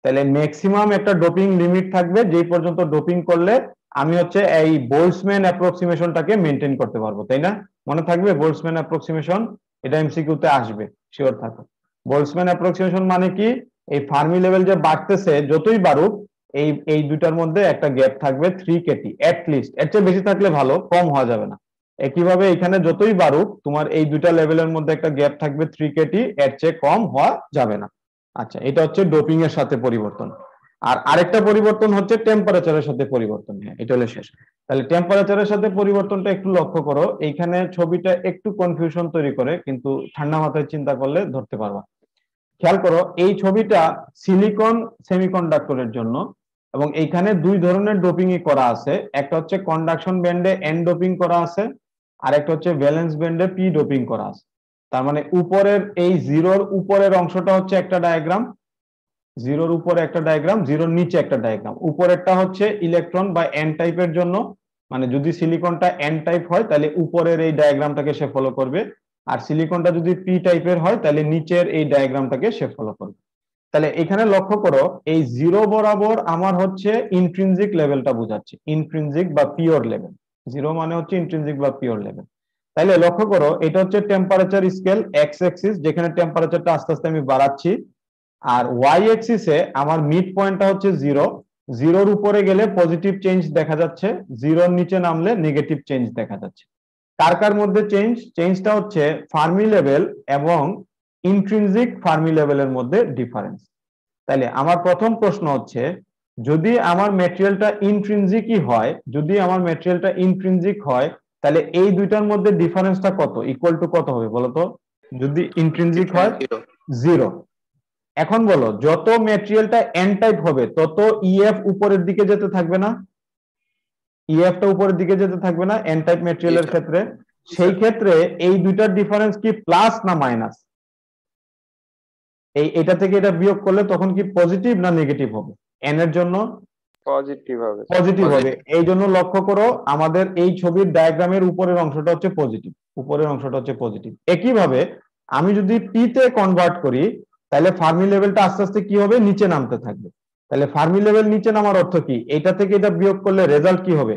S1: তাহলে ম্যাক্সিমাম একটা ডোপিং লিমিট থাকবে যেই পর্যন্ত ডোপিং করলে আমি হচ্ছে এই বোল্টজম্যান অ্যাপ্রক্সিমেশনটাকে মেনটেন করতে পারবো, তাই না? মনে থাকবে বোল্টজম্যান অ্যাপ্রক্সিমেশন, এটা এমসিকিউ তে আসবে, শিওর থাকো। বোল্টজম্যান অ্যাপ্রক্সিমেশন মানে কি? এই ফার্মি লেভেল যে বাড়তেছে যতই বাড়ুক এই দুটার মধ্যে একটা গ্যাপ থাকবে 3 kT লিস্ট। এর চেয়ে বেশি থাকলে ভালো, কম হওয়া যাবে না। একইভাবে এখানে যতই বাড়ুক তোমার এই দুটা লেভেলের মধ্যে একটা গ্যাপ থাকবে 3 kT, এর চেয়ে কম হওয়া যাবে না। আচ্ছা, এটা হচ্ছে ডোপিং এর সাথে পরিবর্তন। আর আরেকটা পরিবর্তন হচ্ছে টেম্পারেচারের সাথে পরিবর্তন। হ্যাঁ, এটা হলো শেষ। তাহলে টেম্পারেচারের সাথে পরিবর্তনটা একটু লক্ষ্য করো। এইখানে ছবিটা একটু কনফিউশন তৈরি করে, কিন্তু ঠান্ডা মাথায় চিন্তা করলে ধরতে পারবা। খেয়াল করো এই ছবিটা সিলিকন সেমিকন্ডাক্টরের জন্য, এবং এইখানে দুই ধরনের ডোপিং করা আছে। একটা হচ্ছে কন্ডাকশন ব্যান্ডে এন ডোপিং করা আছে, আর একটা হচ্ছে ভ্যালেন্স ব্যান্ডে পি ডোপিং করা আছে। তার মানে উপরের এই জিরোর উপরের অংশটা হচ্ছে একটা ডায়াগ্রাম, জিরোর উপরে একটা ডায়াগ্রাম, জিরোর নিচে একটা ডায়াগ্রাম। উপরেরটা হচ্ছে ইলেকট্রন বা এন টাইপের জন্য, মানে যদি সিলিকনটা এন টাইপ হয় তাহলে উপরের এই ডায়াগ্রামটাকে সে ফলো করবে, আর সিলিকনটা যদি পি টাইপের হয় তাহলে নিচের এই ডায়াগ্রামটাকে সে ফলো করবে। তাহলে এখানে লক্ষ্য করো এই জিরো বরাবর আমার হচ্ছে ইন্ট্রিনজিক লেভেলটা বোঝাচ্ছে, ইন্ট্রিনজিক বা পিওর লেভেল। জিরো মানে হচ্ছে ইন্ট্রিনজিক বা পিওর লেভেল। তাহলে লক্ষ্য করো এটা হচ্ছে টেম্পারেচার স্কেল এক্স অ্যাক্সিস, যেখানে টেম্পারেচারটা আস্তে আস্তে আমি বাড়াচ্ছি। আর ওয়াই অ্যাক্সিসে আমার মিড পয়েন্টটা হচ্ছে জিরো। জিরোর উপরে গেলে পজিটিভ চেঞ্জ দেখা যাচ্ছে, জিরোর নিচে নামলে নেগেটিভ চেঞ্জ দেখা যাচ্ছে। কার কার মধ্যে চেঞ্জটা হচ্ছে ফার্মি লেভেল এবং ইন্ট্রিনজিক ফার্মি লেভেলের মধ্যে ডিফারেন্স। তাহলে আমার প্রথম প্রশ্ন হচ্ছে, যদি আমার ম্যাটেরিয়ালটা ইন্ট্রিনজিকই হয়, যদি আমার ম্যাটেরিয়ালটা ইন্ট্রিনজিক হয় তাহলে এই দুইটার মধ্যে ডিফারেন্সটা কত, ইকুয়াল টু কত হবে বলো তো? যদি ইন্ট্রিনজিক হয় জিরো। এখন বলো যত ম্যাটেরিয়ালটা এন টাইপ হবে তত ইএফ উপরের দিকে যেতে থাকবে না? ইএফটা উপরের দিকে যেতে থাকবে না এন টাইপ ম্যাটেরিয়ালের ক্ষেত্রে? সেই ক্ষেত্রে এই দুইটার ডিফারেন্স কি প্লাস না মাইনাস? এটা থেকে এটা বিয়োগ করলে তখন কি পজিটিভ না নেগেটিভ হবে? এন এর জন্য
S2: পজিটিভ হবে।
S1: পজিটিভ হবে। এই জন্য লক্ষ্য করো আমাদের এই ছবির ডায়াগ্রামের উপরের অংশটা হচ্ছে পজিটিভ, উপরের অংশটা হচ্ছে পজিটিভ। একইভাবে আমি যদি পি তে কনভার্ট করি তাহলে ফার্মি লেভেলটা আস্তে আস্তে কি হবে, নিচে নামতে থাকবে। তাহলে ফার্মি লেভেল নিচে নামার অর্থ কি? এটা থেকে এটা বিয়োগ করলে রেজাল্ট কি হবে?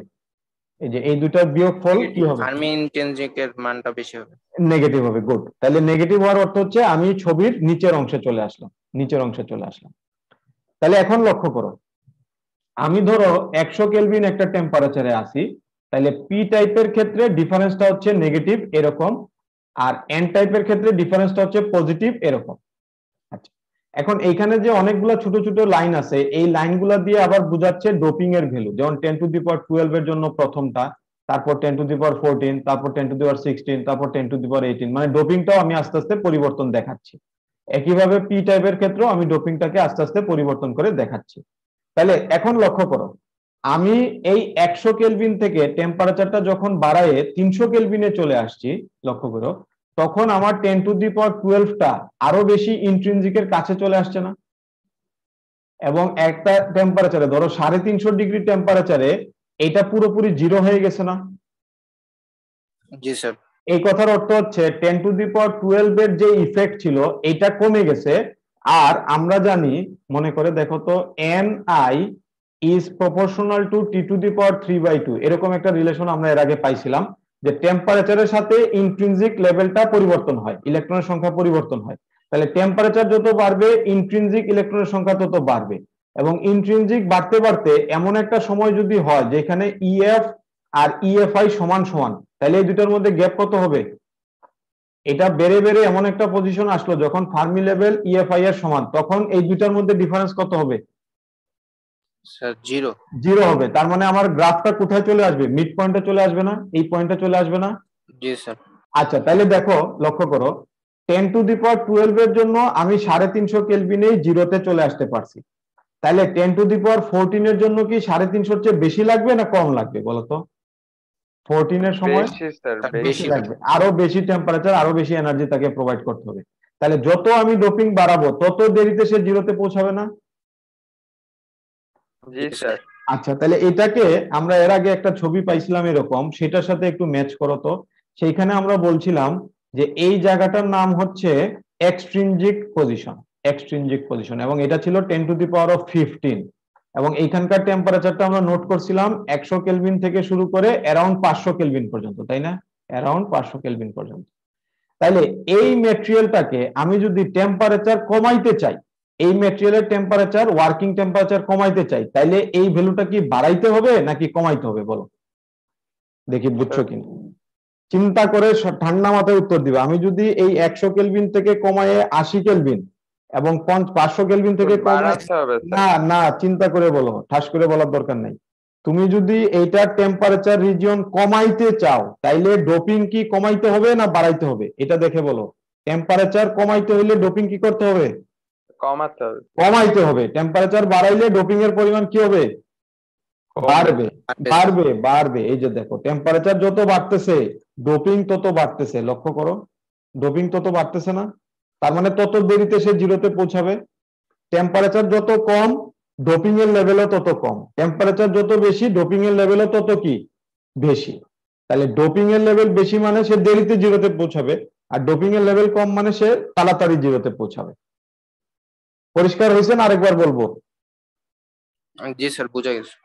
S1: এই যে এই দুটার বিয়োগফল কি হবে?
S3: ফার্মি ইন্টেনজিকের মানটা বেশি হবে,
S1: নেগেটিভ হবে। গুড। তাহলে নেগেটিভ হওয়ার অর্থ হচ্ছে আমি ছবির নিচের অংশে চলে আসলাম, নিচের অংশে চলে আসলাম। তাহলে এখন লক্ষ্য করো আমি ধরো 100 কেলভিন একটা টেম্পারেচারে আসি, তাহলে পি টাইপের ক্ষেত্রে ডিফারেন্সটা হচ্ছে নেগেটিভ এরকম, আর এন টাইপের ক্ষেত্রে ডিফারেন্সটা হচ্ছে পজিটিভ এরকম। আচ্ছা, এখন এইখানে যে অনেকগুলো ছোট ছোট লাইন আছে এই লাইনগুলো দিয়ে আবার বোঝাচ্ছে ডোপিং এর ভ্যালু, যেমন 10⁻12 এর জন্য প্রথমটা, তারপর 10⁻14, তারপর 10⁻16, তারপর 10⁻18, মানে ডোপিংটাও আমি আস্তে আস্তে পরিবর্তন দেখাচ্ছি। একইভাবে পি টাইপের ক্ষেত্রেও আমি ডোপিংটাকে আস্তে আস্তে পরিবর্তন করে দেখাচ্ছি। তাহলে এখন লক্ষ্য করো আমি এই 100 কেলভিন থেকে টেম্পারেচারটা যখন বাড়ায় 300 কেলভিনে চলে আসছি, লক্ষ্য করো তখন আমার 10⁻12টা আরো বেশি ইন্ট্রিনজিকের কাছে চলে আসছে না? এবং একটা টেম্পারেচারে ধরো 350 ডিগ্রি টেম্পারেচারে এটা পুরোপুরি জিরো হয়ে গেছে না?
S3: জি স্যার।
S1: এই কথার অর্থ হচ্ছে 10⁻12 এর যে ইফেক্ট ছিল এটা কমে গেছে। আর আমরা জানি, মনে করে দেখো তো, N I is proportional to T⁻3/2, এরকম একটা রিলেশন আমরা এর আগে পাইছিলাম, যে টেম্পারেচারের সাথে ইন্ট্রিনজিক লেভেলটা পরিবর্তন হয়, ইলেকট্রনের সংখ্যা পরিবর্তন হয়। তাহলে টেম্পারেচার যত বাড়বে ইন্ট্রিনজিক ইলেকট্রনের সংখ্যা তত বাড়বে, এবং ইন্ট্রিনজিক বাড়তে বাড়তে এমন একটা সময় যদি হয় যেখানে ইএফ আর ইএফআই সমান সমান, তাহলে এই দুটোর মধ্যে গ্যাপ কত হবে? এটা বেড়ে বেড়ে এমন একটা পজিশন আসলো যখন ফার্মি লেভেল ইএফআই এর সমান, তখন এই দুইটার মধ্যে ডিফারেন্স কত হবে?
S3: স্যার 0।
S1: 0 হবে। তার মানে আমার গ্রাফটা কোথায় চলে আসবে? মিড পয়েন্টে চলে আসবে না? এই পয়েন্টে চলে আসবে না?
S3: জি স্যার।
S1: আচ্ছা, তাহলে দেখো, লক্ষ্য করো, 10⁻12 এর জন্য আমি 350 কেলভিনেই জিরোতে চলে আসতে পারছি। তাহলে 10⁻14 এর জন্য কি 350 চেয়ে বেশি লাগবে না কম লাগবে বলো তো? 14 এর সময়
S2: বেশি স্যার,
S3: স্যার,
S2: বেশি।
S1: বেশি লাগবে, আরো বেশি টেম্পারেচার, আরো বেশি এনার্জি তাকে প্রোভাইড করতে হবে। তাহলে যত আমি ডোপিং বাড়াবো তত দেরিতে সে জিরোতে পৌঁছাবে না?
S2: জি স্যার।
S1: আচ্ছা, তাহলে এটাকে আমরা এর আগে একটা ছবি পাইছিলাম এরকম, সেটার সাথে একটু ম্যাচ করো তো। সেইখানে আমরা বলছিলাম যে এই জায়গাটার নাম হচ্ছে এক্সট্রিনজিক পজিশন, এক্সট্রিনজিক পজিশন, এবং এটা ছিল 10⁻15, এবং এইখানকার টেম্পারেচারটা আমরা নোট করছিলাম 100 কেলভিন থেকে শুরু করে অ্যারাউন্ড 500 কেলভিন পর্যন্ত, তাই না? অ্যারাউন্ড 500 কেলভিন পর্যন্ত। তাইলে এই ম্যাটেরিয়ালটাকে আমি যদি টেম্পারেচার কমাইতে চাই, এই ম্যাটেরিয়ালের টেম্পারেচার, ওয়ার্কিং টেম্পারেচার কমাইতে চাই, তাইলে এই ভ্যালুটা কি বাড়াইতে হবে নাকি কমাইতে হবে বলো দেখি, বুঝছো কিনা? চিন্তা করে ঠান্ডা মাথায় উত্তর দিবে। আমি যদি এই 100 কেলভিন থেকে কমায়ে 80 কেলভিন এবং 500 কেলভিন থেকে কমায়,
S2: বাড়াতে হবে স্যার।
S1: না না, চিন্তা করে বলো, ঠাস করে বলার দরকার নাই। তুমি যদি এইটার টেম্পারেচার রিজিয়ন কমাইতে চাও, তাইলে ডোপিং কি কমাইতে হবে না বাড়াইতে হবে? এটা দেখে বলো। টেম্পারেচার কমাইতে হইলে ডোপিং কি করতে হবে?
S2: কমাতে হবে।
S1: কমাইতে হবে। টেম্পারেচার বাড়াইলে ডোপিং এর পরিমাণ কি হবে? বাড়বে, বাড়বে, বাড়বে। এই যে দেখো, টেম্পারেচার যত বাড়তেছে ডোপিং তত বাড়তেছে। লক্ষ্য করো, ডোপিং তত বাড়তেছে না? তার মানে তত দেরিতে সে জিরোতে পৌঁছাবে। টেম্পারেচার যত কম ডোপিং এর লেভেলও তত কম, টেম্পারেচার যত বেশি ডোপিং এর লেভেলও তত কি বেশি। তাহলে ডোপিং এর লেভেল বেশি মানে সে দেরিতে জিরোতে পৌঁছাবে, আর ডোপিং এর লেভেল কম মানে সে তাড়াতাড়ি জিরোতে পৌঁছাবে। পরিষ্কার হয়েছে না? আরেকবার বলবো।
S3: জি স্যার, বুঝা গেছে।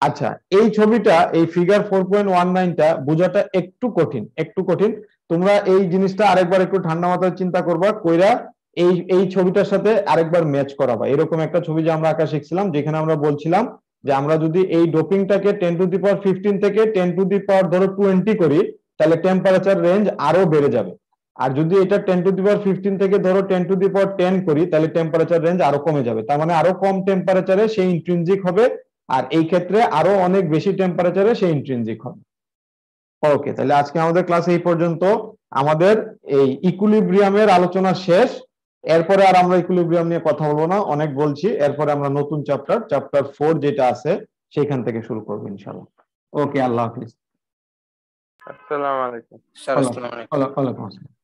S1: আচ্ছা, এই ছবিটা, এই ফিগার 4.19টা বোঝাটা একটু কঠিন, একটু কঠিন। তোমরা এই জিনিসটা আরেকবার একটু ঠান্ডা মাথায় চিন্তা করবা, কইরা এই ছবিটার সাথে আরেকবার ম্যাচ করাবা। এরকম একটা ছবি যে আমরা আঁকা শিখছিলাম, যেখানে আমরা বলছিলাম যে আমরা যদি এই ডোপিংটাকে 10⁻15 থেকে 10⁻20 করি, তাহলে টেম্পারেচার রেঞ্জ আরো বেড়ে যাবে। আর যদি এটা 10⁻15 থেকে ধরো 10⁻10 করি, তাহলে টেম্পারেচার রেঞ্জ আরো কমে যাবে। তার মানে আরো কম টেম্পারেচারে সেই ইন্ট্রিনজিক হবে, আর এই ক্ষেত্রে আরো অনেক বেশি টেম্পারেচারে সেই ইন্ট্রিনজিক হবে। ওকে, তাহলে আজকে আমাদের ক্লাস এই পর্যন্ত। আমাদের এই ইকুইলিব্রিয়ামের আলোচনা শেষ। এরপরে আর আমরা ইকুইলিব্রিয়াম নিয়ে কথা বলবো না, অনেক বলছি। এরপরে আমরা নতুন চ্যাপ্টার 4 যেটা আছে সেখান থেকে শুরু করবো ইনশাআল্লাহ। ওকে, আল্লাহ হাফিজ।
S2: আসসালামু আলাইকুম
S3: স্যার, আসসালামু আলাইকুম।
S1: ওয়ালাইকুম আসসালাম।